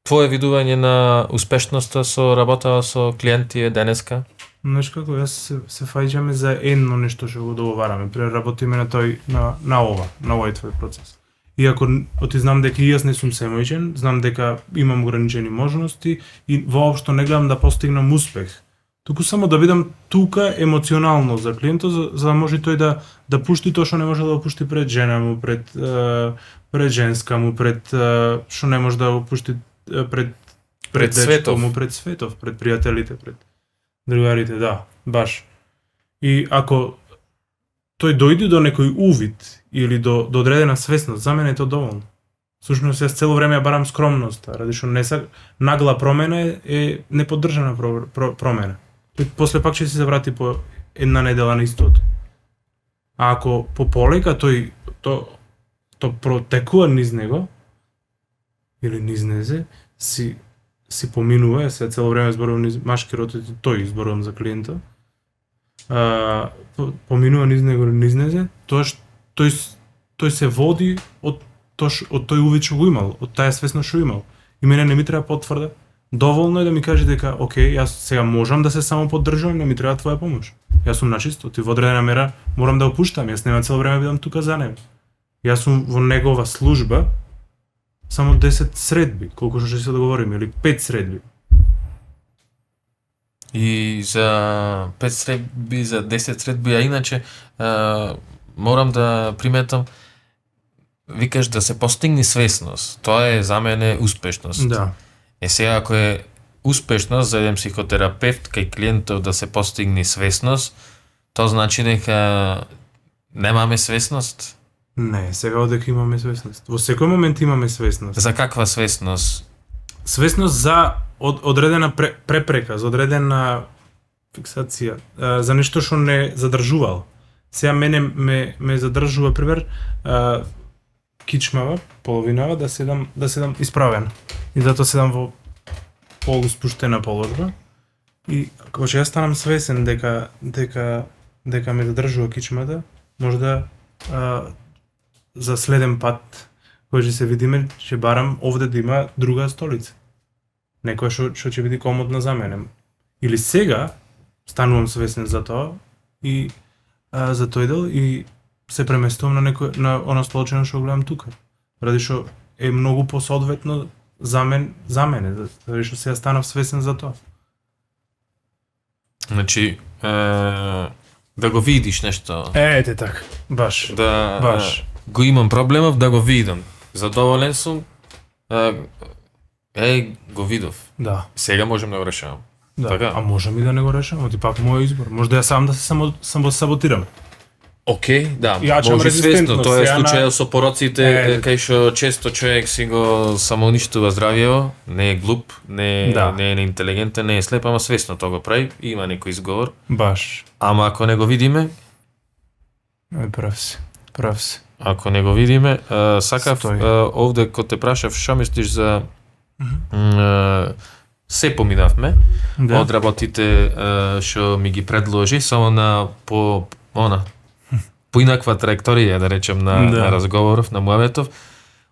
твое видување на успешноста со работа со клиенти е денеска?
Знаеш како, јас се фајќаме за едно нешто што го договараме, преработиме на овој твој процес. Иако оти знам дека и јас не сум семојчен, знам дека имам ограничени можности и воопшто не гледам да постигнам успех туку само да бидам тука емоционално за клиентот, за да може тој да пушти тоа што не може да го пушти пред жена му, пред женска му, пред што не може да го пушти пред
светов
му, пред светов, пред пријателите, пред другарите, да, баш. И ако тој дојде до некој увид или до одредена свесност, за мене е тоа доволно. Всушност јас цело време ја барам скромност, ради што нагла промена е неподдржана промена. После пак ќе се врати по една недела на истото. А ако полека то протекува низ него или низ незе, си поминува, се цело време зборувам низ машки род, тој зборувам за клиента. Поминува низ него, низ незе, тој се води од тој увид што го имал, од таа свесност што имал. И мене не ми треба потврда. Доволно е да ми каже дека, окей, јас сега можам да се само поддржувам, не ми треба твоја помош. Јас сум начисто, ти во одредена мера морам да го пуштам, јас нема цело време бидам тука за него. Јас сум во негова служба само 10 средби, колку што ќе се договориме, или 5 средби.
И за 5 средби, за 10 средби, а иначе морам да приметам, викаш да се постигне свесност. Тоа е за мене успешност.
Да.
Сега ако е успешност за еден психотерапевт кај клиентов да се постигне свесност, тоа значи дека немаме свесност?
Не, сега одека имаме свесност. Во секој момент имаме свесност.
За каква свесност?
Свесност за одредена препрека, за одредена фиксација, за нешто што не задржувал. Сега мене ме задржува, пример, кичмава, половинава, да седам исправен. И затоа седам во полуспуштена положба. И кога ќе јас станам свесен дека ме задржува кичмата, може да за следен пат кој ќе се видиме, ќе барам овде да има друга столица. Некоја што ќе биде комодна за мене. Или сега станувам свесен за тоа и за тој дел и се преместувам на она столчено што гледам тука. Ради што е многу посоодветно за мене, ради што сега станав свесен за тоа.
Значи, да го видиш нешто.
Ете така, баш. Баш.
Го имам проблемов да го видам. Задоволен сум. Го видов.
Да.
Сега можем да го решавам.
Да.
Така?
А можам и да не го решам, ти пак мој избор. Може да ја сам да се саботирам.
Океј, да,
Јачам
може свесно,
резистентност,
тоа е
сега
случајот со пороците, кај што често човек си го самоуништува здравјево, не е глуп, не е неинтелигентен, не е слеп, ама свесно тоа го прави, има некој изговор.
Баш.
Ама ако не го видиме,
прав си.
Ако не го видиме, сакав
Стои.
овде кога те прашав што мислиш за се поминавме од работите што ми ги предложи, само на поинаква траекторија, да речем, на разговоров, на муабетов.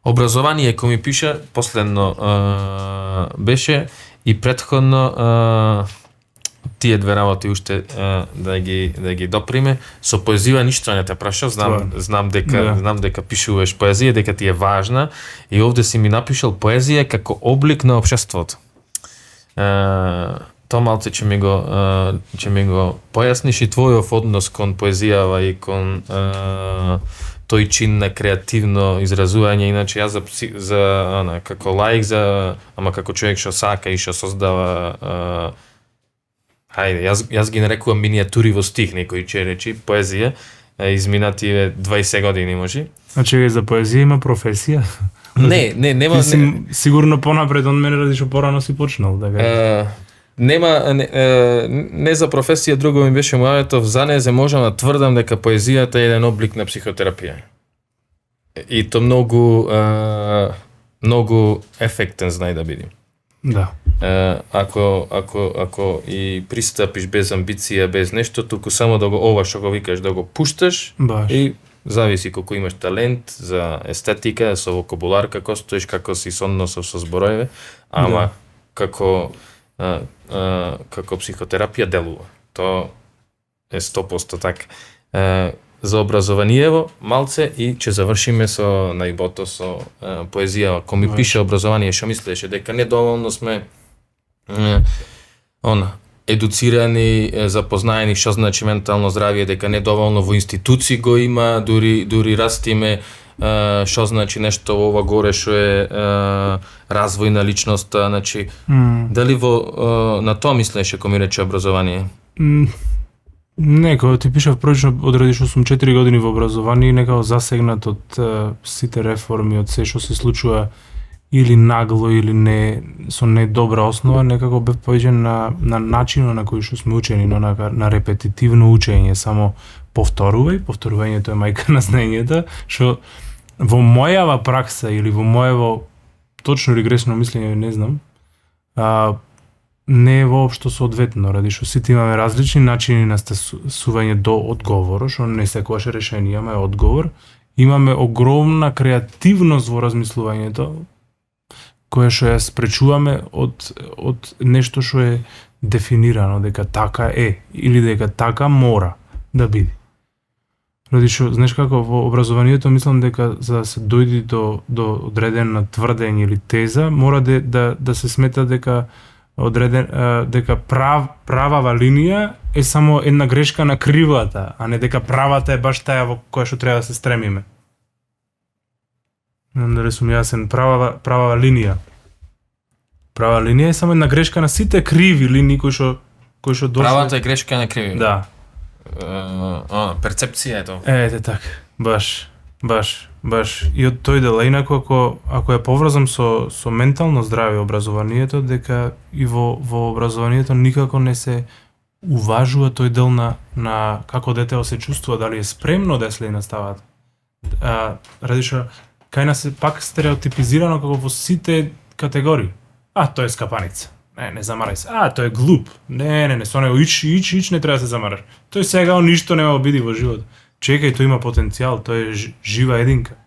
Образование, кој ми пиша, последно беше и претходно тие две работи уште да ги доприме. Со поезија ништо не те прашав, знам дека пишуваш поезија, дека ти е важна и овде си ми напишал поезија како облик на општеството. Тоа малце ќе ми го појасниш и твојов однос кон поезијава и кон тој чин на креативно изразување, иначе јас како лаик, ама како човек што сака и што создава јас ги нарекувам минијатури во стих, некој ќе речи, поезија, изминати 20 години може.
Значи за поезија има професија?
Нема.
Ти си сигурно понапред од мене, ради што порано си почнал, така?
Не за професија, друго ми беше муабетов, за не можам да тврдам дека поезијата е еден облик на психотерапија. И то многу ефектен, знај да биде.
Да.
Ако и пристапиш без амбиција, без нешто, туку само да ова што го викаш, да го пушташ.
Баш.
И зависи колку имаш талент за естетика, со вокабулар, како стоиш, како си со односов со зборови, ама како психотерапија делува. Тоа е 100% така. За образованиево малце и ќе завршиме со најбото со поезија. Кој ми пише образование, што мислеше дека недоволно сме
едуцирани, запознаени што значи ментално здравје, дека не доволно во институции го има, дури растиме што значи нешто ова горе што е развој на личноста, значи дали на тоа мислеше кога ми рече образование?
Не, кога ти пишав првично одредиш 8-4 години во образование и некако засегнат од сите реформи, од се што се случува или нагло или не со недобра основа, некако бев повеќе на начинот на кој што сме учени, на репетитивно учење, само повторувањето е мајка на знаењето, што во мојава пракса или во моево точно или грешно мислење, не знам, не е воопшто соодветно, ради што сите имаме различни начини на стасување до одговорот, што не секогаш е решение, ама е одговор. Имаме огромна креативност во размислувањето, кое што ја спречуваме од нешто што е дефинирано, дека така е, или дека така мора да биде. Ради што, знаеш како, во образованието мислам дека за да се дојде до одредена тврдење или теза, мора да се смета дека дека правава линија е само една грешка на кривата, а не дека правата е баш таа во која што треба да се стремиме. Не знам дали сум јасен, правава линија. Права линија е само една грешка на сите криви линии кои што дошле.
Правата е грешка на криви.
Да.
Перцепција е тоа.
Ете така, баш. И од тој дел, инаку ако ја поврзам со ментално здравје образованието, дека и во образованието никако не се уважува тој дел на како детето се чувствува, дали е спремно да следи наставата. Ради што кај нас е пак стереотипизирано како во сите категории. Тој е скапаница. Не замарај се. Тој е глуп. Не, со него ич не треба да се замараш. Тој сега ништо нема обиди во животот. Чекај, тој има потенцијал, тој е жива единка.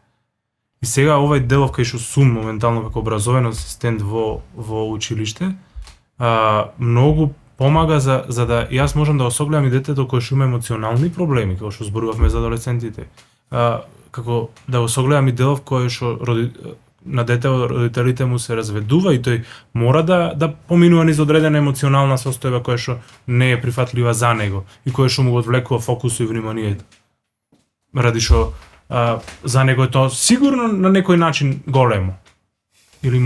И сега овај делов кај што сум моментално како образовен асистент во училиште, многу помага за да јас можам да го согледам и детето кој што има емоционални проблеми, како што зборувавме за адолесцентите. Како да го согледам и делов кој што на детето родителите му се разведува и тој мора да поминува низ одредена емоционална состојба која што не е прифатлива за него и која што му го одвлекува фокусот и вниманието. Ради што за него е тоа сигурно на некој начин големо. Или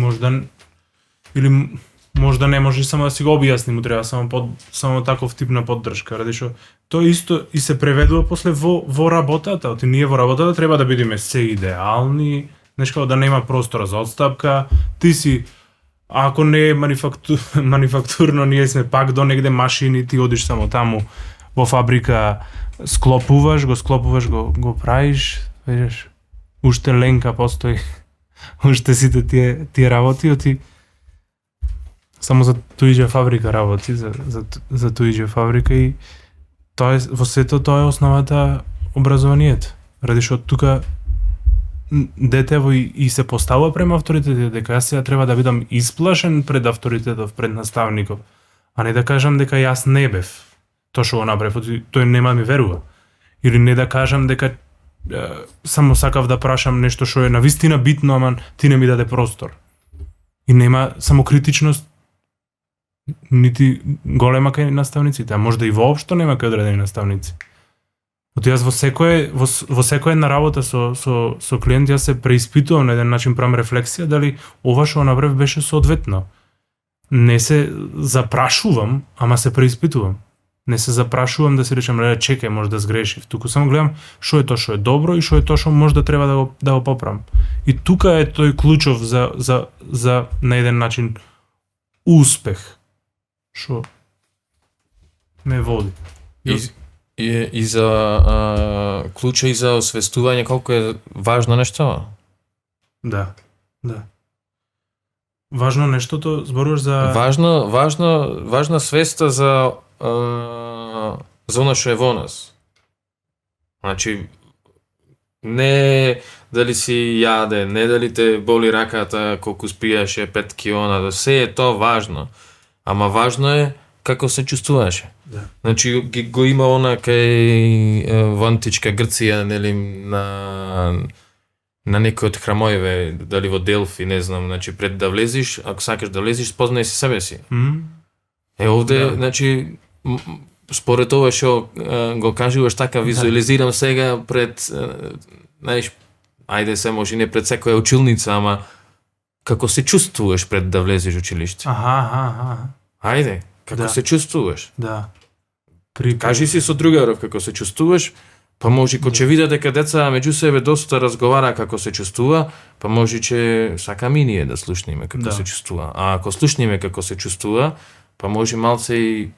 можда не може само да си го објасни, му треба само таков тип на поддршка, ради што тоа исто и се преведува после во работата. Оти ние во работата треба да бидеме се идеални, нешто да нема простора за одстапка. Ти си, ако не е манифактурно, ние сме пак до негде машини, ти одиш само таму во фабрика, склопуваш, го правиш, веќе уште ленка постои, уште сите тие работи, оти само за туиџе фабрика работи, за туиџе фабрика и тоа е, во сето тоа е основата образованието. Ради што тука детево и се поставува према авторитетот, дека јас сега треба да бидам исплашен пред авторитетов, пред наставников, а не да кажам дека јас не бев тоа што го направив, тој нема ми верува. Или не да кажам дека само сакав да прашам нешто што е навистина битно, ама ти не ми даде простор. И нема самокритичност нити голема кај наставниците, а можда и воопшто нема кај одредени наставници. Јас во секоја една работа со клиент јас се преиспитувам на еден начин, правам рефлексија дали ова што направив беше соодветно. Не се запрашувам, ама се преиспитувам. Не се запрашувам да си речам, чекај, може да сгрешив. Туку само гледам што е тоа што е добро и што е тоа што можда треба да го поправам. И тука е тој клучов за на еден начин успех што ме води.
И за клуча и за освестување колку е важно нешто?
Да. Важно нештото, зборуваш за...
Важна свеста за она што е во нас. Значи, не дали си јаде, не дали те боли раката колку спијаше 5 килона, да се е тоа важно. Ама важно е како се чувствуваше.
Да.
Значи, го има она кај во античка Грција, нели, на некој од храмоеве, дали во Делфи, не знам, значи пред да влезиш, ако сакаш да влезиш, спознај си себе си.
Овде,
Да.
значи, според ова што го кажуваш така, визуализирам сега пред, знаеш, ајде се може не пред секоја училница, ама како се чувствуваш пред да влезеш в училиште.
Аха.
Ајде, како
Да.
се чувствуваш?
Да.
Кажи си со другаров како се чувствуваш, па може ко ќе види дека деца меѓу себе доста разговара како се чувствува, па може че сакаме и ние да слушнеме како
Да.
се чувствува. А ако слушнеме како се чувствува, па може малце и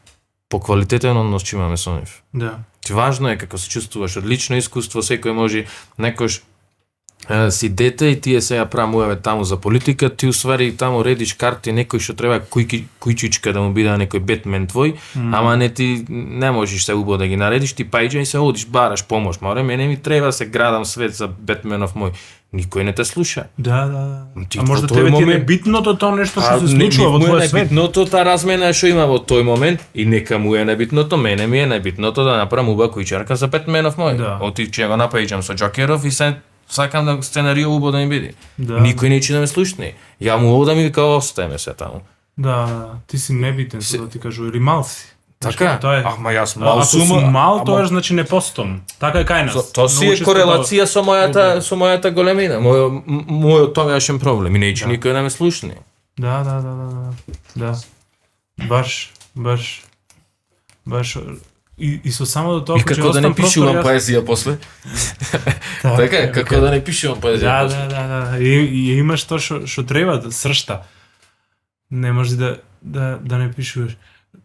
поквалитетен однос ќе имаме со нив.
Да.
Важно е како се чувствуваш, одлично искуство, секој може некош си дете и тие сега прамуваме таму за политика, ти усвари таму редиш карти, некој што треба кујчичка да му биде некој Бетмен твој, ама не ти не можеш се убаво да ги наредиш, ти пајđа и се одиш, бараш помош, море, мене ми треба да се градам свет за Бетменов мој. Никој не те слуша.
Да.
Ти
А може
во
да
тој
тебе ти е
момент-
небитното тоа нешто што се
не,
случува во
му е
твојот свет.
небитното та размена што има во тој момент и нека му е небитното, мене ми е небитното да направам уба кујчарка за Бетменов мој.
Да.
Оти ќе го напаѓам со Джокеров и се сакам да сценарио убаво да ми биде.
Да.
Никој неќе да ме слушне. Ја му одам и као остаеме се таму.
Да, ти си небитен,
Се-
да ти кажу, или мал си.
Така?
Тоа е.
Ама јас
Ако сум мал,
ама-
тоа значи не постом. Така е кај нас.
Тоа си
Многу
е
често
корелација со мојата големина, мојот тогашен проблем и неќе
Да.
никој да ме слушне.
Да. Баш и со само до тоа
И
кој ќе
како да не
оставам простор,
пишувам
јас-
поезија после. Така е, како да не пишувам поезија после.
Да. И имаш тоа што треба да сршта. Не може да не пишуваш.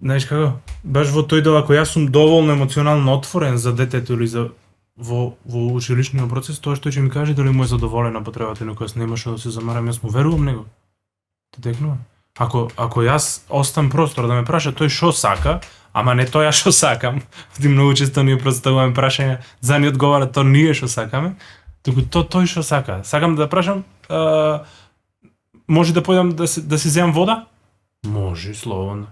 Знаеш како? Баш во тој дел ако јас сум доволно емоционално отворен за детето или за во училишниот процес, тоа што ќе ми каже дали му е задоволена потребата или која нема што да се замарам, јас му верувам него. Те текнува. Ако јас остам простор да ме праша тој што сака, ама не тоа што сакам, ти многу често ние представуваме прашања, за ни одговара тоа ние што сакаме, туку тој што сака. Сакам да прашам, може да појдам да си земам вода? Може, слободно.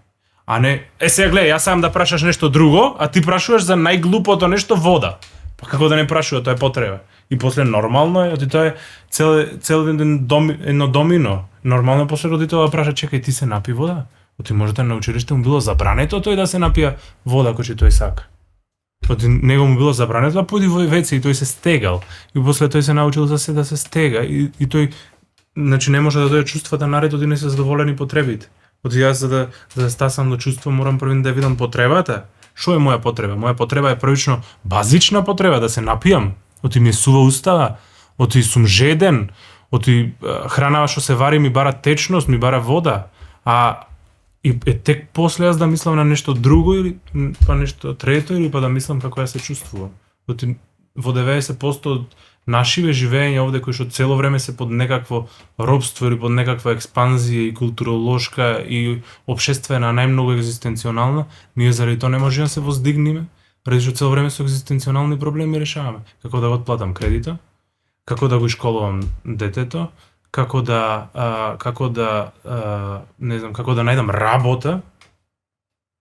А не, сега гледај, јас сакам да прашаш нешто друго, а ти прашуваш за најглупото нешто вода. Па како да не прашува, тоа е потреба. И после нормално е, оти тоа е цел ден едно домино. Нормално е после родителот да праша, чекај, ти се напи вода? Оти можете на училиште му било забрането тој да се напија вода ако тој сака. Оти него му било забрането да појди во веце и тој се стегал. И после тој се научил за се да се стега и тој значи не може да дојде чувствата наред оти не се задоволени потребите. Оти јас за да стасам до чувство морам првин да видам потребата. Што е моја потреба? Моја потреба е првично базична потреба да се напијам. Оти ми е сува устава, оти сум жеден, оти храна што се вари ми бара течност, ми бара вода. И тек после јас да мислам на нешто друго или па нешто трето или па да мислам како ја се чувствувам. Оти во 90% од нашиве живење овде кои што цело време се под некакво робство или под некаква експанзија и културолошка и општествена најмногу екзистенционална, ние заради тоа не можеме да се воздигнеме, ради што цело време со екзистенционални проблеми решаваме. Како да го отплатам кредитот, како да го школувам детето, како да најдам работа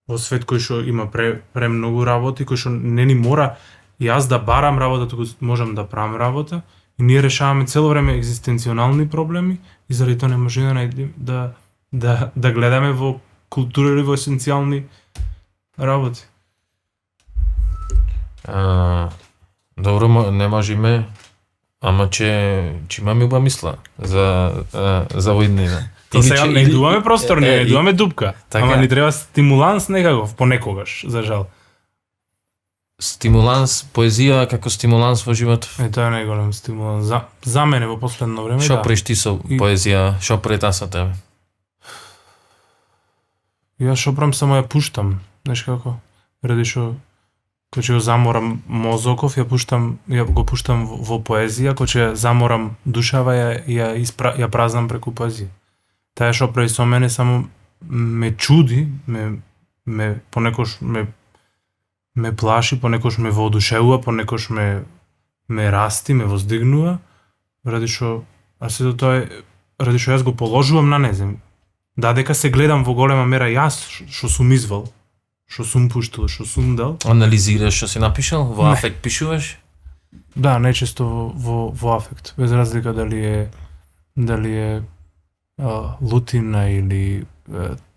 во свет кој што има премногу работи, кој што не ни мора јас да барам работа, туку можам да правам работа, и ние решаваме цело време екзистенционални проблеми и заради тоа не можеме да гледаме во култура или во есенцијални работи.
Добро, не можеме, ама че имаме уба мисла за војднина.
Тоа сега не идуваме простор, не идуваме дупка,
така.
ама ни треба стимуланс некаков, понекогаш, за жал.
Стимуланс, поезија како стимуланс во животот.
Тоа е најголем стимуланс. За мене во последно време,
Што
да.
преш ти со поезија, што прета со тебе?
Јас шопрам само ја пуштам, знаеш како? Ради што кога ќе го заморам мозоков, ја го пуштам во поезија, кога ќе заморам душава, ја празнам преку поезија. Таа што прави со мене само ме чуди, ме понекош ме плаши, понекош ме воодушевува, понекош ме расти, ме воздигнува, ради што сето тоа е ради што јас го положувам на незем. Дека се гледам во голема мера јас што сум извал, што сум пуштил, што сум дал.
Анализираш што си напишал? Во афект пишуваш?
Да, најчесто во афект, без разлика дали е лутина или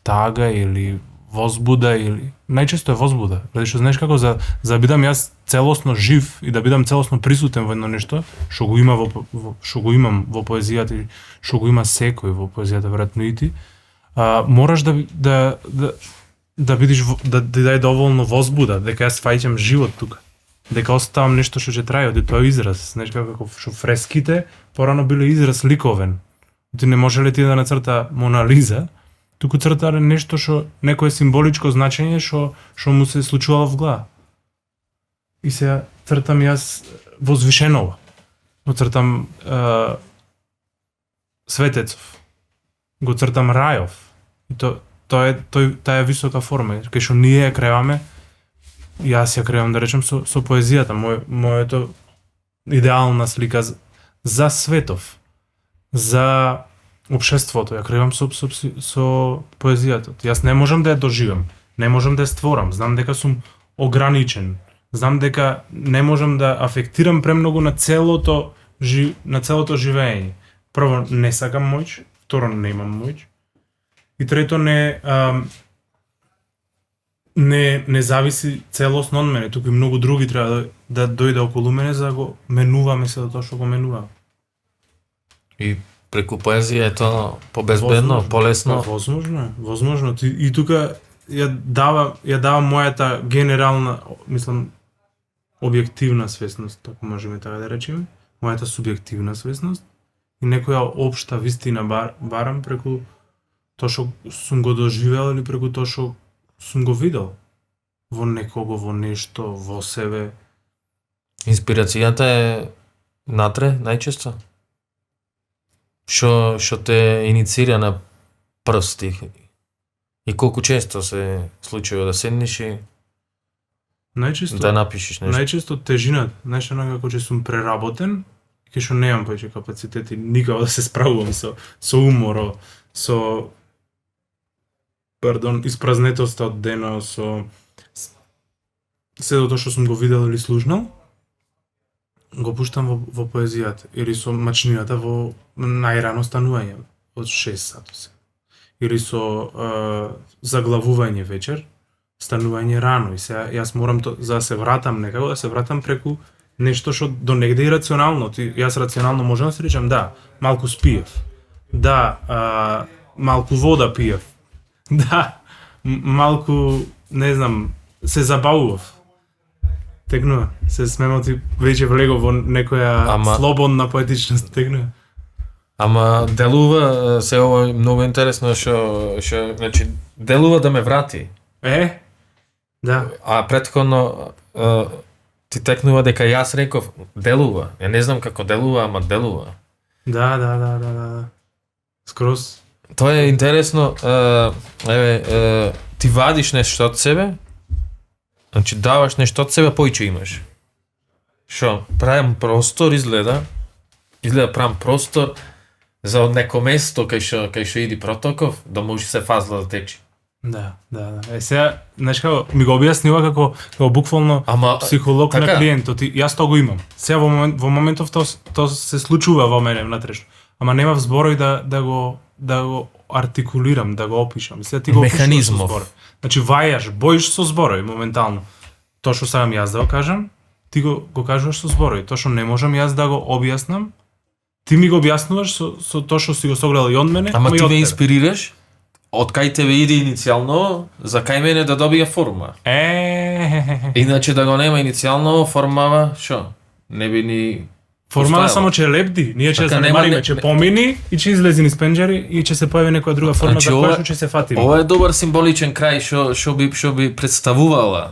тага или возбуда или најчесто е возбуда, затоа што знаеш како за да бидам јас целосно жив и да бидам целосно присутен во едно нешто што го има што го имам во поезијата и што го има секој во поезијата, веројатно и ти, мораш да бидиш да ти даде доволно возбуда, дека јас фаќам живот тука. Дека оставам нешто што ќе трае, од тоа израз, знаеш како што фреските порано биле израз ликовен. Ти не може ли ти да нацрта Мона Лиза, туку црта нешто што некое символичко значење што му се случувало в глава. И сега цртам јас Возвишенова. Го цртам Светецов. Го цртам Рајов. И таа е висока форма, кај што ние ја креаме, јас ја креам да речем со поезијата, моето идеална слика за светов, за општеството, ја креам со поезијата. Јас не можам да ја доживам, не можам да ја створам, знам дека сум ограничен, знам дека не можам да афектирам премногу на целото живење. Прво, не сакам моќ, второ, не имам моќ, и трето, не зависи целосно од мене, туку и многу други треба да дојде околу мене за да го менуваме се до тоа што го менуваме.
И преку поезија е тоа побезбедно, полесно.
Возможно. И тука ја дава мојата генерална, мислам, објективна свесност, ако можеме така да речеме, мојата субјективна свесност и некоја општа вистина барам преку тоа што сум го доживеал или преку тоа што сум го видел во некого, во нешто, во себе.
Инспирацијата е натре најчесто. Што те иницира на прв стих? И колку често се случува да седнеш и да напишеш нешто?
Најчесто тежината, знаеш, како че сум преработен, кај што немам повеќе капацитети никако да се справувам со умор, со испразнетоста од дено, со седото што сум го видел или слушнал, го пуштам во поезијата или со мачнината во најрано станување од 6 сато се. Или со заглавување вечер, станување рано и сега јас морам за да се вратам некако, да се вратам преку нешто што до негде и рационално. Јас рационално можам да се речам, да, малку спиев. Да, малку вода пиев. Да, малку, не знам, се забавував. Тегнува, се смемоти, веќе влегов во некоја слободна поетичност, тегнува.
Ама делува се ова многу интересно што значи делува да ме врати.
Да.
А претходно ти текнува дека јас реков делува. Ја не знам како делува, ама делува.
Да. Скроз.
Тоа е интересно, ти вадиш нешто од себе, значи даваш нешто од себе, поиќе имаш. Шо, правам простор, изгледа правам простор за од неко место кај што иди протоков, да може се фазла да тече.
Да. Сега, знаеш како, ми го објаснива како буквално психолог така, на клиентот. Јас тоа го имам. Сега во моментов тоа се случува во мене внатрешно. Ама немав зборови да го артикулирам, да го опишам. Сега ти го
механизмов.
Со значи вајаш, боиш со зборови моментално. Тоа што сакам јас да го кажам, ти го кажуваш со зборови. Тоа што не можам јас да го објаснам, ти ми го објаснуваш со тоа што си го согледал и од мене.
Ама ти ме инспирираш? Од кај тебе иде иницијално, за кај мене да добија форма. Иначе да го нема иницијално, формава, шо? Не би ни
формава само че лепди, ние ќе занемариме, ќе помини и ќе излези низ пенџери и ќе се појави некоја друга форма за која ќе се фатиме.
Ова е добар символичен крај што би представувала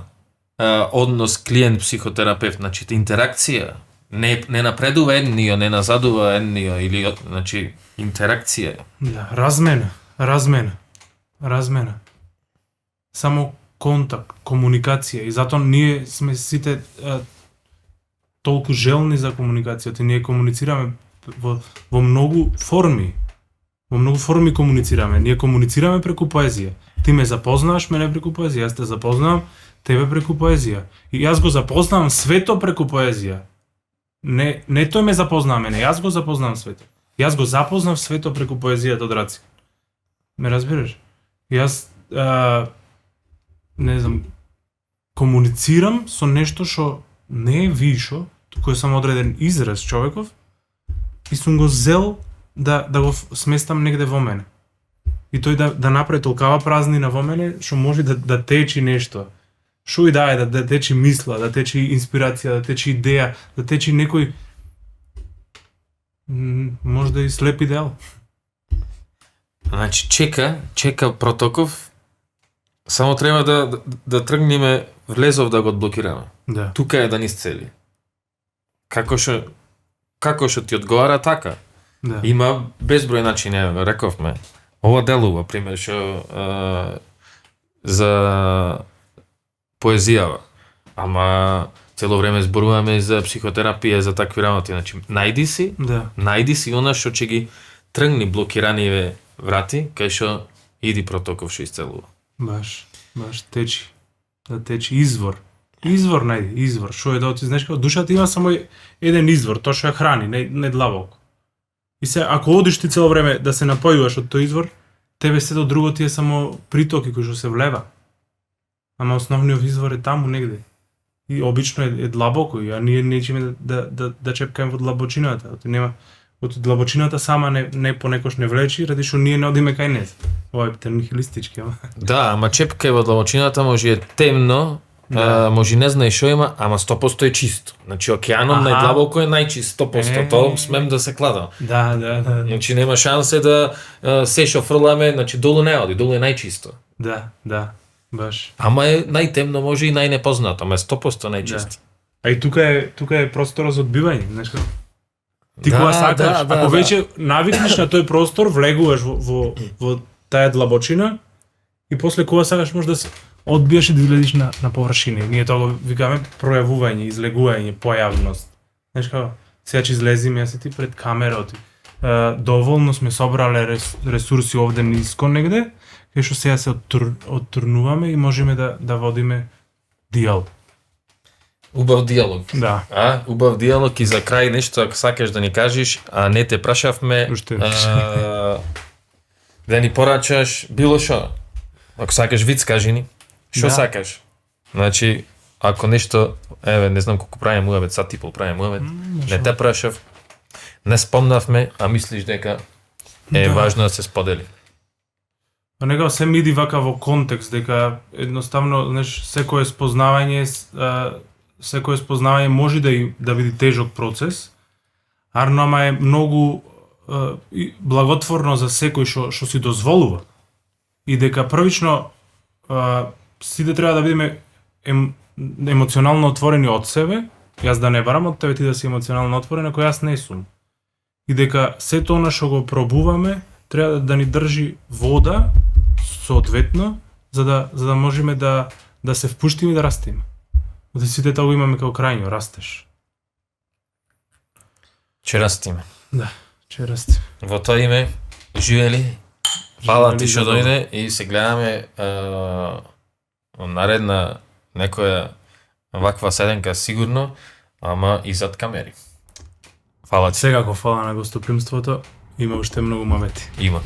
однос клиент-психотерапевт, значи интеракција. Не напредува едниот, не назадува едниот, или значи интеракција.
Да, размена. Само контакт, комуникација и затоа ние сме сите толку желни за комуникацијата. Ние комуницираме во многу форми. Во многу форми комуницираме. Ние комуницираме преку поезија. Ти ме запознаваш мене преку поезија, јас те запознавам тебе преку поезија. И јас го запознавам свето преку поезија. Не тој ме запознава мене, јас го запознавам свето. Јас го запознав свето преку поезијата од Раци. Ме разбираш? Јас не знам, комуницирам со нешто што не е вишо, туку е само одреден израз човеков, и сум го зел да го сместам негде во мене. И тој да направи толкава празнина во мене, што може да течи нешто. Што и да е, да течи мисла, да течи инспирација, да течи идеја, да течи некој можда и слеп идеал.
Значи, чека Протоков, само треба да тргнеме влезов да го одблокираме.
Да.
Тука е да ни сцели. Како што ти одговара така.
Да.
Има безброј начини, рековме. Ова делува, пример, што за поезијава. Ама цело време зборуваме за психотерапија, за такви работи. Значи, најди си она што ќе ги тргни блокираниве врати, кај што иди Протоков што исцелува.
Баш течи. Да течи извор. Извор најди, извор. Што е да оти, знаеш како душата има само еден извор, тоа што ја храни, не длабоко. И се ако одиш ти цело време да се напојуваш од тој извор, тебе сето друго ти е само притоки кои што се влева. Ама основниот извор е таму негде. И обично е длабоко, а ние нечиме да чепкаме во длабочината. Оти нема од длабочината сама не понекош не влечи, ради што ние не одиме кај неа. Ова е нихилистички, ама.
Да, ама чепкај во длабочината може е темно, може не знае што има, ама 100% е чисто. Значи океанот најдлабоко е најчист, 100%, тоа смем да се кладам.
Да.
Значи нема шансе да се што фрламе, значи долу не оди, долу е најчисто.
Да, баш.
Ама е најтемно, може и најнепознато, ама е 100% најчисто.
А и тука е простор за одбивање, знаеш како? Ти кога сакаш, ако веќе навикнеш на тој простор, влегуваш во таа длабочина и после кога сакаш може да се одбиеш и да излезеш на површина. Ние тоа го викаме пројавување, излегување, појавност. Знаеш како? Сега ќе излезиме, јас и ти пред камера, доволно сме собрале ресурси овде ниско негде, кај што сега се оттурнуваме и можеме да водиме диалог.
Убав диалог.
Да.
Убав диалог и за крај нешто ако сакаш да ни кажеш, а не те прашавме да ни порачаш било што. Ако сакаш виц, кажи ни. Што сакаш? Значи, ако нешто, не знам колку правиме муавет, сат и пол правиме муавет, не те прашав, не спомнавме, а мислиш дека е важно да се сподели.
А некако се ми иди вака во контекст, дека едноставно, знаеш, секое спознавање може да биде тежок процес, ама е многу благотворно за секој што си дозволува. И дека првично сите треба да бидеме емоционално отворени од себе, јас да не барам од тебе, ти да си емоционално отворен, ако јас не сум. И дека сето она што го пробуваме треба да ни држи вода соодветно, за да можеме да се впуштиме и да растеме. Оти сите тоа го имаме како крајно, растеш.
Че растиме.
Да, че растиме.
Во тоа име, живели, фала ти што дојде и се гледаме наредна некоја ваква седенка сигурно, ама и зад камери. Фала ти.
Секако фала на гостопримството, има уште многу мавети.
Има.